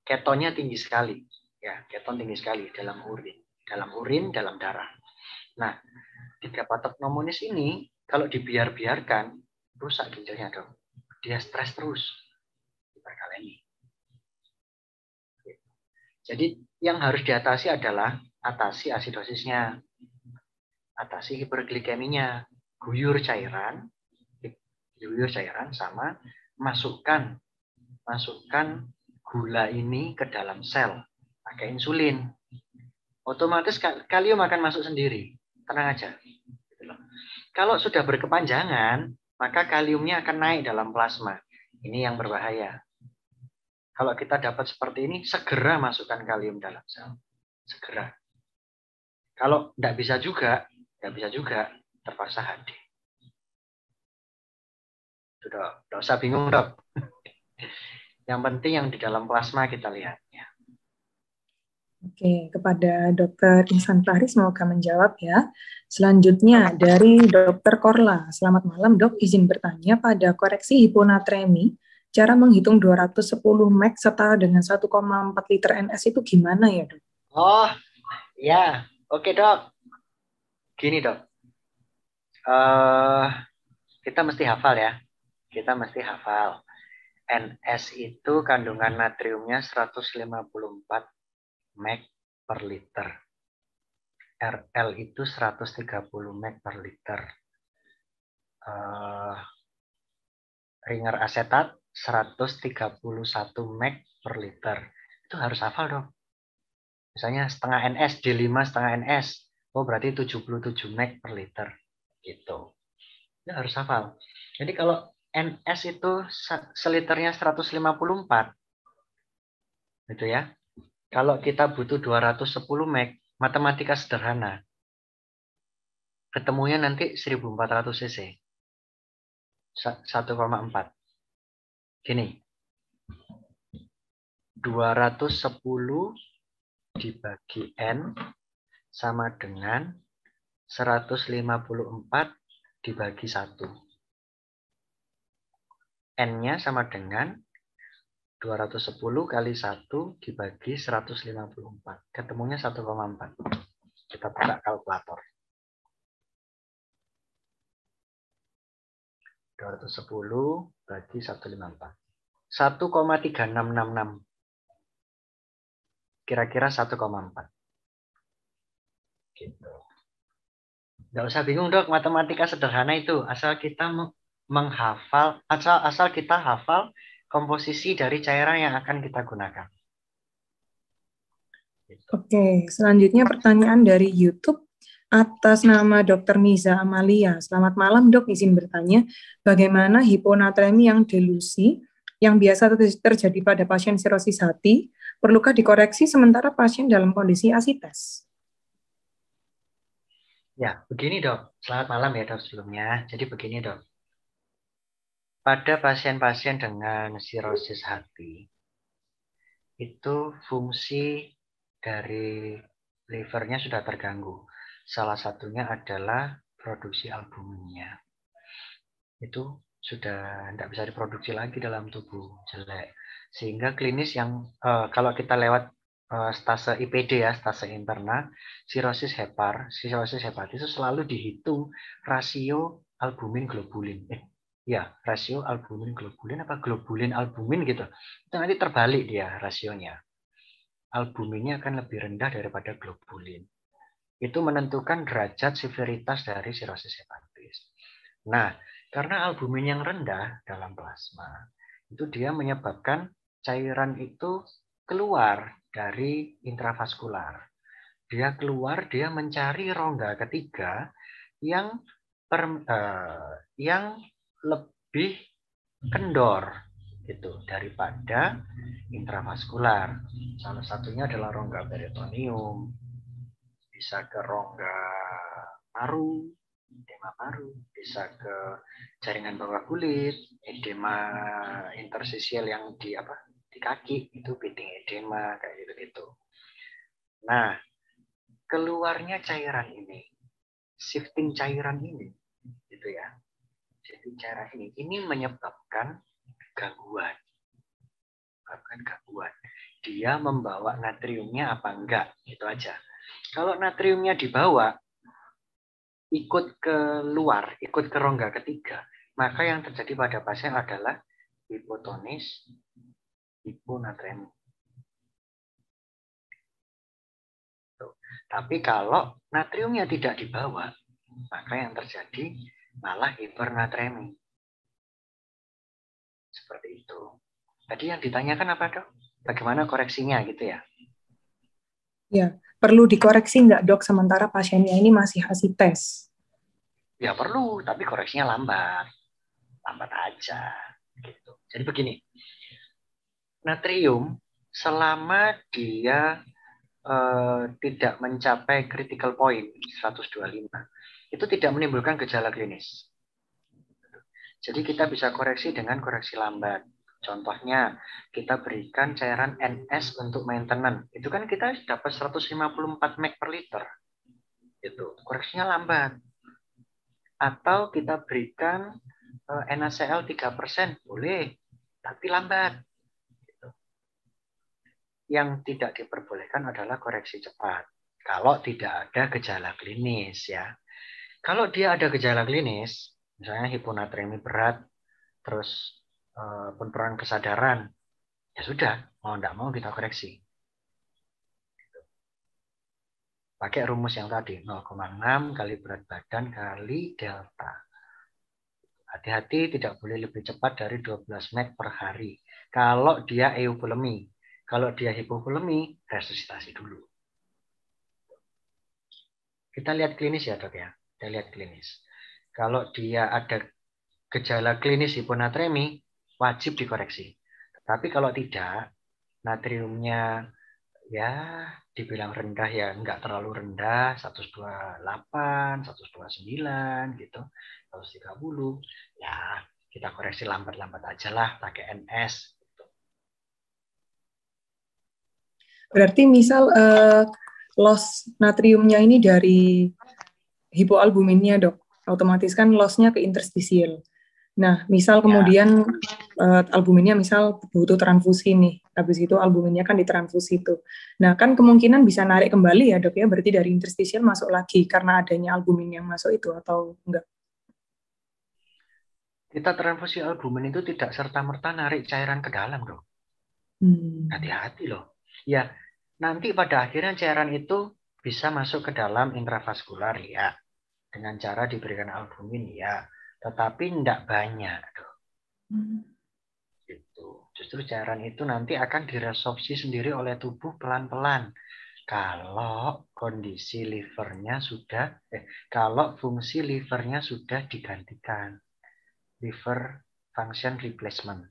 ketonnya tinggi sekali. Ya, keton tinggi sekali dalam urin, dalam darah. Nah, 3 patognomonis ini kalau dibiarkan rusak ginjalnya dong. Dia stres terus. Hiperkalemi. Jadi yang harus diatasi adalah atasi asidosisnya, atasi hiperglikeminya, guyur cairan sama masukkan gula ini ke dalam sel pakai insulin. Otomatis kalium akan masuk sendiri. Tenang aja. Kalau sudah berkepanjangan, maka kaliumnya akan naik dalam plasma. Ini yang berbahaya. Kalau kita dapat seperti ini, segera masukkan kalium dalam sel. Segera. Kalau tidak bisa juga terpaksa HD. Itu dok, nggak usah bingung dok. Yang penting yang di dalam plasma kita lihat. Ya. Oke, kepada Dokter Ihsan Fahri semoga menjawab ya. Selanjutnya dari Dokter Korla. Selamat malam dok, izin bertanya pada koreksi hiponatremi, cara menghitung 210 mg setara dengan 1,4 liter NS itu gimana ya dok? Oh, ya. Oke dok. Gini dok. Kita mesti hafal ya. Kita mesti hafal. NS itu kandungan natriumnya 154 mg per liter. RL itu 130 mg per liter. Ringer asetat 131 mg per liter. Itu harus hafal dong. Misalnya setengah NS, D5 setengah NS. Oh berarti 77 mg per liter. Gitu. Itu harus hafal. Jadi kalau NS itu seliternya 154. Gitu ya. Kalau kita butuh 210 mg, matematika sederhana. Ketemunya nanti 1400 cc. 1,4. Gini. 210 dibagi N sama dengan 154 dibagi 1. N-nya sama dengan 210 kali 1 dibagi 154. Ketemunya 1,4. Kita buka kalkulator. 210 bagi 154. 1,3666. Kira-kira 1,4. Gitu. Nggak usah bingung dok, matematika sederhana itu. Asal kita menghafal, asal kita hafal komposisi dari cairan yang akan kita gunakan. Gitu. Oke, selanjutnya pertanyaan dari YouTube atas nama Dr. Niza Amalia. Selamat malam dok, izin bertanya, bagaimana hiponatremi yang delusi yang biasa terjadi pada pasien sirosis hati, perlukah dikoreksi sementara pasien dalam kondisi asites? Ya, begini dok. Selamat malam ya dok sebelumnya. Jadi begini dok. Pada pasien-pasien dengan sirosis hati, itu fungsi dari livernya sudah terganggu. Salah satunya adalah produksi albuminnya. Itu sudah tidak bisa diproduksi lagi dalam tubuh, jelek. Sehingga klinis yang kalau kita lewat stase IPD ya, stase interna, sirosis hepatis itu selalu dihitung rasio albumin globulin. Rasio albumin globulin apa globulin albumin gitu. Itu nanti terbalik dia rasionya. Albuminnya akan lebih rendah daripada globulin. Itu menentukan derajat severitas dari sirosis hepatis. Nah, karena albumin yang rendah dalam plasma, itu dia menyebabkan cairan itu keluar dari intravaskular. Dia keluar, dia mencari rongga ketiga yang lebih kendor gitu daripada intravaskular. Salah satunya adalah rongga peritoneum, bisa ke rongga paru, edema paru, bisa ke jaringan bawah kulit, edema intersisial yang di kaki itu pitting edema kayak gitu-gitu. Nah, keluarnya cairan ini, shifting cairan ini, gitu ya. Shifting cairan ini menyebabkan gangguan. Dia membawa natriumnya apa enggak, gitu aja. Kalau natriumnya dibawa, ikut keluar, ikut ke rongga ketiga, maka yang terjadi pada pasien adalah hipotonis, hiponatremi. Tapi kalau natriumnya tidak dibawa, maka yang terjadi malah hipernatremi. Seperti itu. Tadi yang ditanyakan apa dok? Bagaimana koreksinya gitu ya? Ya, perlu dikoreksi nggak dok sementara pasiennya ini masih asites? Ya perlu, tapi koreksinya lambat. Lambat aja. Gitu. Jadi begini, natrium selama dia tidak mencapai critical point 125, itu tidak menimbulkan gejala klinis. Jadi kita bisa koreksi dengan koreksi lambat. Contohnya, kita berikan cairan NS untuk maintenance. Itu kan kita dapat 154 mg per liter. Itu koreksinya lambat. Atau kita berikan NaCl 3%, boleh, tapi lambat. Gitu. Yang tidak diperbolehkan adalah koreksi cepat. Kalau tidak ada gejala klinis ya. Kalau dia ada gejala klinis, misalnya hiponatremi berat, terus penurunan kesadaran, ya sudah, mau tidak mau kita koreksi. Pakai rumus yang tadi, 0,6 kali berat badan kali delta. Hati-hati tidak boleh lebih cepat dari 12 mg per hari. Kalau dia euvolemi. Kalau dia hipovolemi, resusitasi dulu. Kita lihat klinis ya dok ya. Kita lihat klinis. Kalau dia ada gejala klinis hiponatremi, wajib dikoreksi. Tapi kalau tidak, natriumnya ya dibilang rendah ya nggak terlalu rendah, 128, 129 gitu, 130, ya kita koreksi lambat-lambat aja lah pakai NS. Berarti misal loss natriumnya ini dari hipoalbuminnya dok, otomatis kan lossnya ke interstisial. Nah, misal kemudian albuminnya misal butuh transfusi nih, habis itu albuminnya kan ditransfusi itu. Nah, kan kemungkinan bisa narik kembali ya dok ya, berarti dari interstisial masuk lagi karena adanya albumin yang masuk itu atau enggak? Kita transfusi albumin itu tidak serta-merta narik cairan ke dalam dok. Hati-hati loh. Ya, nanti pada akhirnya cairan itu bisa masuk ke dalam intravaskular ya, dengan cara diberikan albumin ya. Tetapi tidak banyak. Gitu. Justru cairan itu nanti akan diresorpsi sendiri oleh tubuh pelan-pelan. Kalau kondisi livernya sudah, kalau fungsi livernya sudah digantikan. Liver function replacement.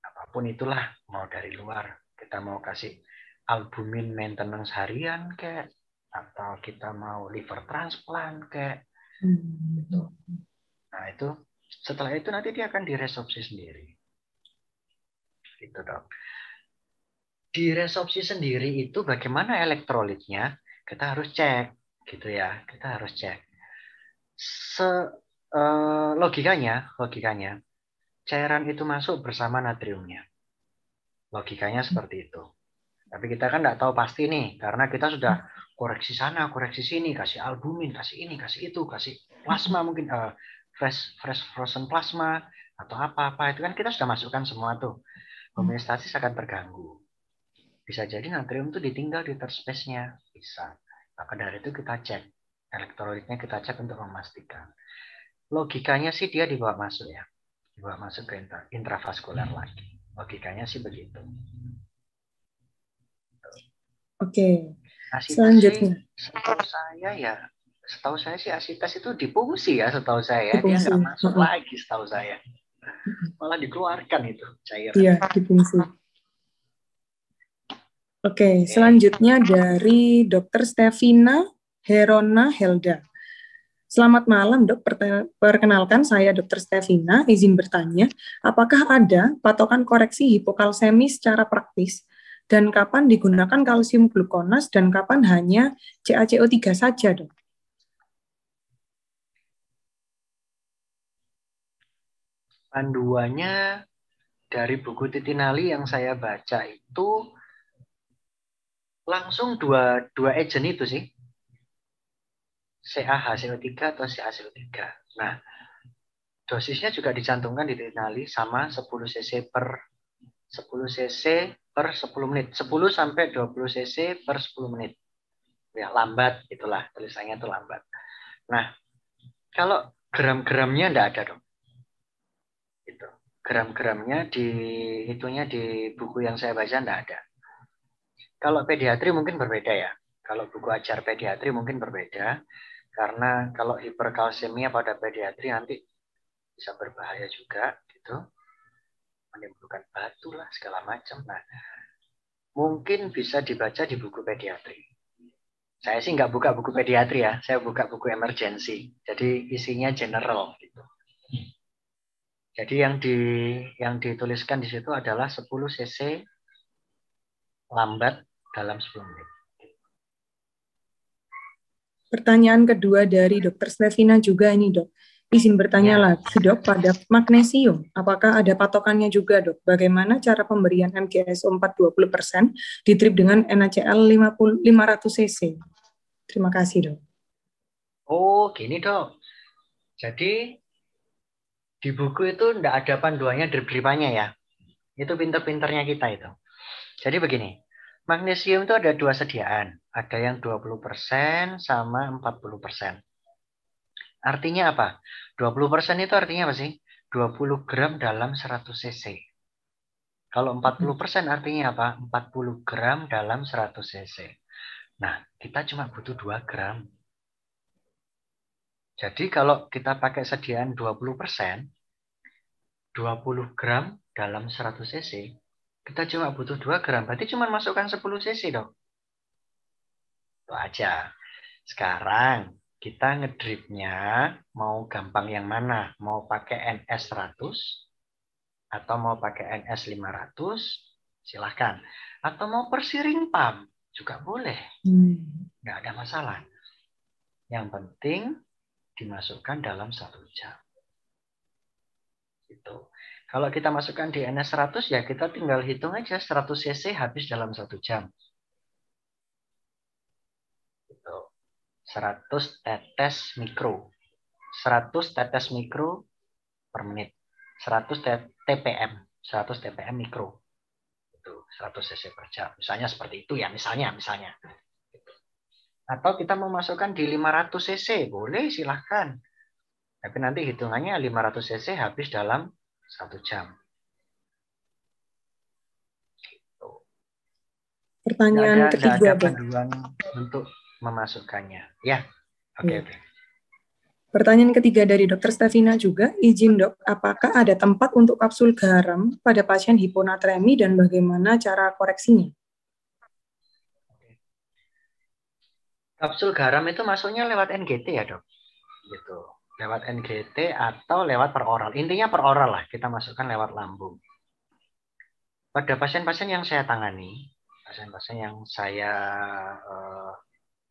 Apapun itulah, mau dari luar. Kita mau kasih albumin maintenance harian kayak, atau kita mau liver transplant kayak. Gitu. Nah itu setelah itu nanti dia akan diresorpsi sendiri. Gitu dok. Diresorpsi sendiri itu bagaimana elektrolitnya kita harus cek, gitu ya. Kita harus cek. Logikanya, cairan itu masuk bersama natriumnya. Logikanya seperti itu. Tapi kita kan nggak tahu pasti nih, karena kita sudah koreksi sana, koreksi sini, kasih albumin, kasih ini, kasih itu, kasih plasma mungkin fresh frozen plasma atau apa-apa itu kan kita sudah masukkan semua tuh. Homeostasis akan terganggu. Bisa jadi natrium itu ditinggal di third space-nya, bisa. Maka dari itu kita cek elektrolitnya, kita cek untuk memastikan. Logikanya sih dia dibawa masuk ya, dibawa masuk ke intravaskular lagi. Logikanya sih begitu. Oke. Selanjutnya, setahu saya sih asitas itu difungsi ya, setahu saya dia nggak masuk lagi, setahu saya malah dikeluarkan itu cairan. Iya, difungsi. Oke, selanjutnya dari Dr. Stevina Herona Helda. Selamat malam dok, perkenalkan saya Dr. Stevina, izin bertanya, apakah ada patokan koreksi hipokalsemi secara praktis dan kapan digunakan kalsium glukonas dan kapan hanya CaCO3 saja dok? Panduannya dari buku Titinali yang saya baca itu langsung dua agent itu sih. CaHCO3 atau CaCO3. Nah, dosisnya juga dicantumkan di Titinali sama 10 cc per 10 menit. 10 sampai 20 cc per 10 menit. Ya, lambat itulah tulisannya itu lambat. Nah, kalau gram-gramnya enggak ada dong. Itu. Gram-gramnya di buku yang saya baca enggak ada. Kalau pediatri mungkin berbeda ya. Kalau buku ajar pediatri mungkin berbeda. Karena kalau hiperkalsemia pada pediatri nanti bisa berbahaya juga gitu. Menimbulkan batu lah segala macam. Nah, mungkin bisa dibaca di buku pediatri. Saya sih nggak buka buku pediatri ya, saya buka buku emergency. Jadi isinya general gitu. Jadi yang dituliskan di situ adalah 10 cc lambat dalam 10 menit. Pertanyaan kedua dari Dr. Stevina juga ini, Dok. Izin bertanya lagi, Dok, pada magnesium, apakah ada patokannya juga, Dok? Bagaimana cara pemberian MgSO 420% di drip dengan NaCl 500 cc? Terima kasih, Dok. Oh, gini, Dok. Jadi di buku itu tidak ada panduannya drip-dripannya ya. Itu pinter-pinternya kita itu. Jadi begini, magnesium itu ada dua sediaan. Ada yang 20% sama 40%. Artinya apa? 20% itu artinya apa sih? 20 gram dalam 100 cc. Kalau 40% artinya apa? 40 gram dalam 100 cc. Nah, kita cuma butuh 2 gram. Jadi kalau kita pakai sediaan 20%, 20 gram dalam 100 cc, kita cuma butuh 2 gram. Berarti cuma masukkan 10 cc dong. Itu aja. Sekarang kita ngedripnya mau gampang yang mana? Mau pakai NS 100 atau mau pakai NS 500? Silahkan. Atau mau persiring pump juga boleh. Nggak ada masalah. Yang penting dimasukkan dalam 1 jam. Gitu. Kalau kita masukkan di NS 100 ya kita tinggal hitung aja 100 cc habis dalam 1 jam. Gitu. 100 tetes mikro. 100 tetes mikro per menit. 100 TPM. 100 TPM mikro. Itu 100 cc per jam. Misalnya seperti itu ya, misalnya. Gitu. Atau kita mau masukkan di 500 cc, boleh silahkan. Tapi nanti hitungannya 500 cc habis dalam 1 jam. Gitu. Pertanyaan ketiga, ada panduan untuk memasukkannya. Ya, oke. Pertanyaan ketiga dari Dr. Stevina juga, izin dok, apakah ada tempat untuk kapsul garam pada pasien hiponatremi dan bagaimana cara koreksinya? Kapsul garam itu masuknya lewat NGT ya dok? Gitu. Lewat NGT atau lewat peroral. Intinya peroral lah, kita masukkan lewat lambung. Pada pasien-pasien yang saya tangani, pasien-pasien yang saya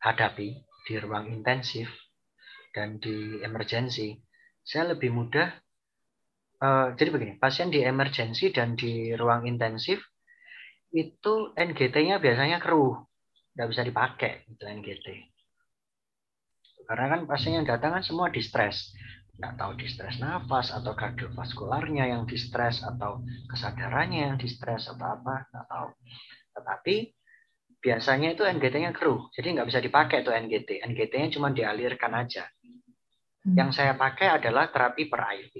hadapi di ruang intensif dan di emergensi, saya lebih mudah. Jadi begini, pasien di emergensi dan di ruang intensif itu NGT-nya biasanya keruh, nggak bisa dipakai itu NGT. Karena kan pasien yang datang kan semua distres, nggak tahu distres nafas atau kardiovaskularnya yang distres atau kesadarannya yang distres atau apa, nggak tahu. Tetapi biasanya itu NGT-nya keruh, jadi nggak bisa dipakai itu NGT. NGT-nya cuma dialirkan aja. Yang saya pakai adalah terapi per IV.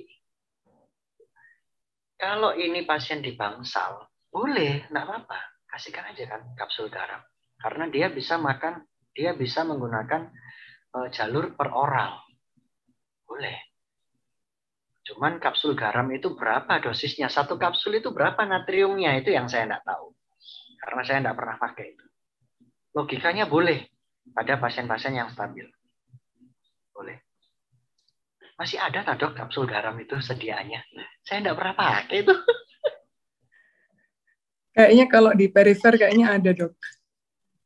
Kalau ini pasien di bangsal, boleh, nggak apa-apa, kasihkan aja kan kapsul garam. Karena dia bisa makan, dia bisa menggunakan jalur per oral. Boleh. Cuman kapsul garam itu berapa dosisnya? Satu kapsul itu berapa natriumnya? Itu yang saya nggak tahu. Karena saya nggak pernah pakai itu. Logikanya boleh pada pasien-pasien yang stabil. Boleh. Masih ada tak dok kapsul garam itu sediaannya? Saya nggak pernah pakai itu. Kayaknya kalau di perifer kayaknya ada dok.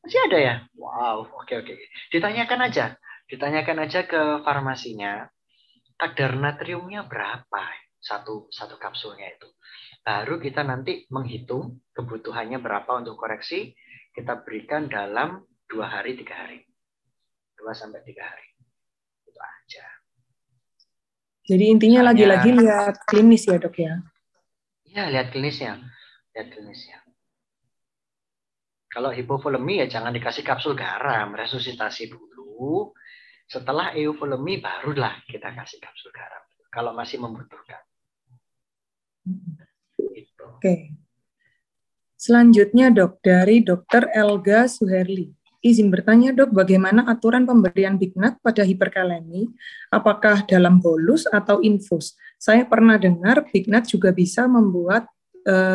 Masih ada ya? Wow, oke. Ditanyakan aja ke farmasinya. Kadar natriumnya berapa satu kapsulnya itu. Baru kita nanti menghitung kebutuhannya berapa untuk koreksi, kita berikan dalam 2 hari 3 hari. 2 sampai 3 hari. Itu aja. Jadi intinya lagi-lagi lihat klinis ya dok ya? Iya, lihat klinisnya. Kalau hipovolemi ya jangan dikasih kapsul garam, resusitasi dulu. Setelah euvolemi barulah kita kasih kapsul garam. Kalau masih membutuhkan. Gitu. Oke. Selanjutnya dok, dari Dr. Elga Suherli. Izin bertanya dok, bagaimana aturan pemberian Bignat pada hiperkalemi? Apakah dalam bolus atau infus? Saya pernah dengar Bignat juga bisa membuat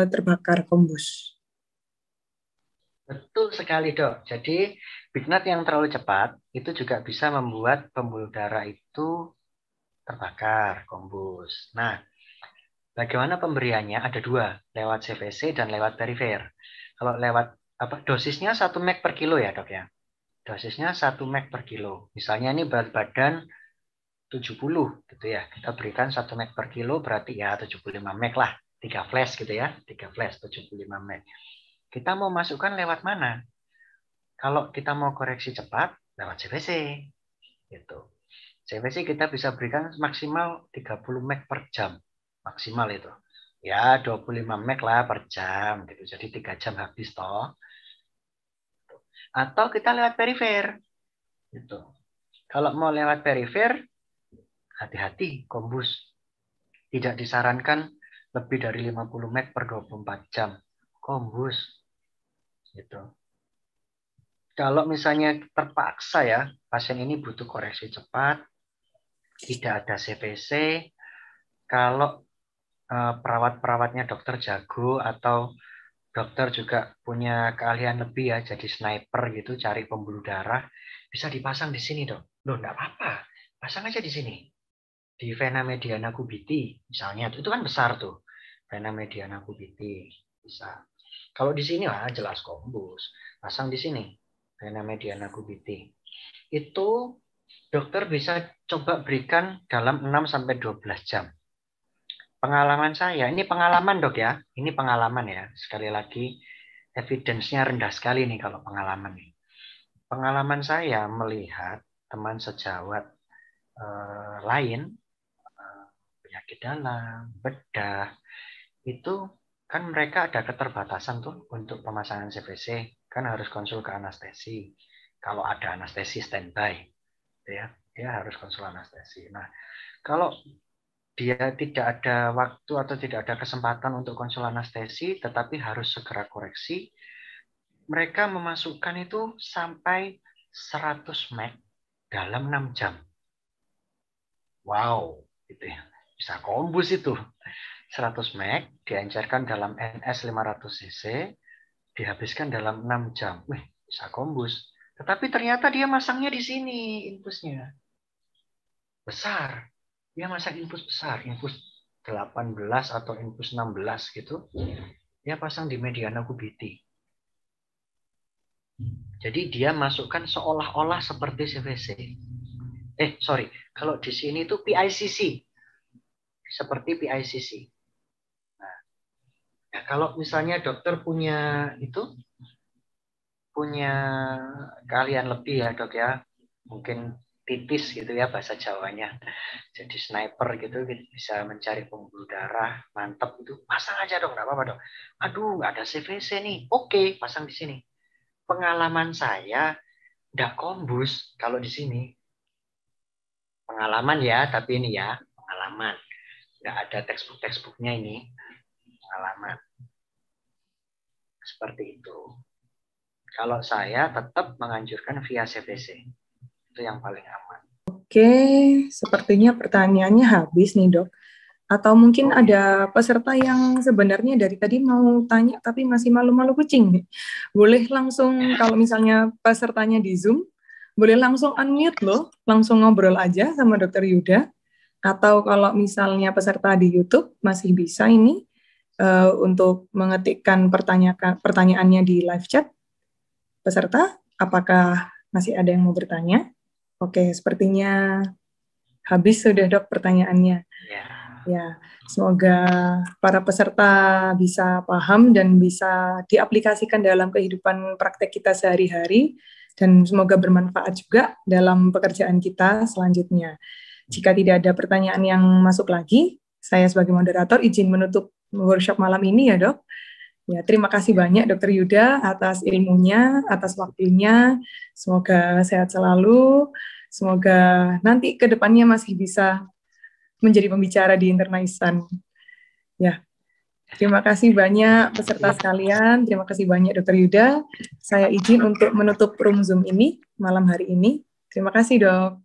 terbakar kombus. Betul sekali dok. Jadi Bignat yang terlalu cepat itu juga bisa membuat pembuluh darah itu terbakar, kombus. Nah, Bagaimana pemberiannya? Ada dua, lewat CVC dan lewat perifer. Kalau lewat dosisnya 1 mg per kilo ya dok ya. Dosisnya 1 mg per kilo. Misalnya ini berat badan 70 gitu ya. Kita berikan 1 mg per kilo berarti ya 75 mg lah. 3 flash gitu ya. 3 flash 75 mg. Kita mau masukkan lewat mana? Kalau kita mau koreksi cepat, lewat CVC. Gitu. CVC kita bisa berikan maksimal 30 mg per jam. Maksimal itu. Ya 25 mg lah per jam. Gitu. Jadi 3 jam habis toh. Atau kita lewat perifer. Gitu. Kalau mau lewat perifer, hati-hati kombus. Tidak disarankan lebih dari 50 mg per 24 jam. Kombus. Gitu. Kalau misalnya terpaksa ya, pasien ini butuh koreksi cepat, tidak ada CVC, kalau perawat-perawatnya dokter jago atau dokter juga punya keahlian lebih ya, jadi sniper gitu, cari pembuluh darah, bisa dipasang di sini dok. Loh, enggak apa-apa, pasang aja di sini. Di vena mediana cubiti, misalnya, itu kan besar tuh, vena mediana cubiti, bisa. Kalau di sini lah jelas kombus, pasang di sini, vena mediana cubiti. Itu dokter bisa coba berikan dalam 6-12 jam. Pengalaman saya, ini pengalaman dok ya, ini pengalaman ya, sekali lagi evidence-nya rendah sekali nih kalau pengalaman nih. Pengalaman saya melihat teman sejawat lain, penyakit dalam, bedah, itu kan mereka ada keterbatasan tuh untuk pemasangan CVC, kan harus konsul ke anestesi. Kalau ada anestesi standby, ya, dia harus konsul anestesi. Nah, kalau dia tidak ada waktu atau tidak ada kesempatan untuk konsul anestesi, tetapi harus segera koreksi, mereka memasukkan itu sampai 100 mg dalam 6 jam. Wow, gitu ya. Bisa kombus itu. 100 mg diencerkan dalam NS 500 cc, dihabiskan dalam 6 jam. Wih, bisa kombus. Tetapi ternyata dia masangnya di sini infusnya. Besar. Dia masang infus besar, infus 18 atau infus 16 gitu. Dia pasang di mediana cubiti. Jadi dia masukkan seolah-olah seperti CVC. Sorry, kalau di sini itu PICC. Seperti PICC. Nah, ya kalau misalnya dokter punya keahlian lebih ya dok ya, mungkin titis gitu ya bahasa Jawanya, jadi sniper gitu bisa mencari pembuluh darah, mantap itu, pasang aja dong, nggak apa-apa dong. Aduh, nggak ada CVC nih, oke, pasang di sini. Pengalaman saya nggak kombus kalau di sini. Pengalaman ya, tapi ini ya pengalaman, nggak ada textbooknya ini, pengalaman seperti itu. Kalau saya tetap menganjurkan via CVC. Itu yang paling aman. Oke, sepertinya pertanyaannya habis nih dok. Atau mungkin ada peserta yang sebenarnya dari tadi mau tanya tapi masih malu-malu kucing. Boleh langsung, kalau misalnya pesertanya di Zoom, boleh langsung unmute loh, langsung ngobrol aja sama Dr. Yuda. Atau kalau misalnya peserta di YouTube masih bisa ini untuk mengetikkan pertanyaannya di live chat. Peserta, apakah masih ada yang mau bertanya? Oke, sepertinya habis sudah dok pertanyaannya. Ya, semoga para peserta bisa paham dan bisa diaplikasikan dalam kehidupan praktek kita sehari-hari dan semoga bermanfaat juga dalam pekerjaan kita selanjutnya. Jika tidak ada pertanyaan yang masuk lagi, saya sebagai moderator izin menutup workshop malam ini ya dok. Ya, terima kasih banyak Dr. Yuda atas ilmunya, atas waktunya. Semoga sehat selalu. Semoga nanti ke depannya masih bisa menjadi pembicara di Internaisan. Ya, terima kasih banyak peserta sekalian. Terima kasih banyak Dr. Yuda. Saya izin untuk menutup room Zoom ini malam hari ini. Terima kasih dok.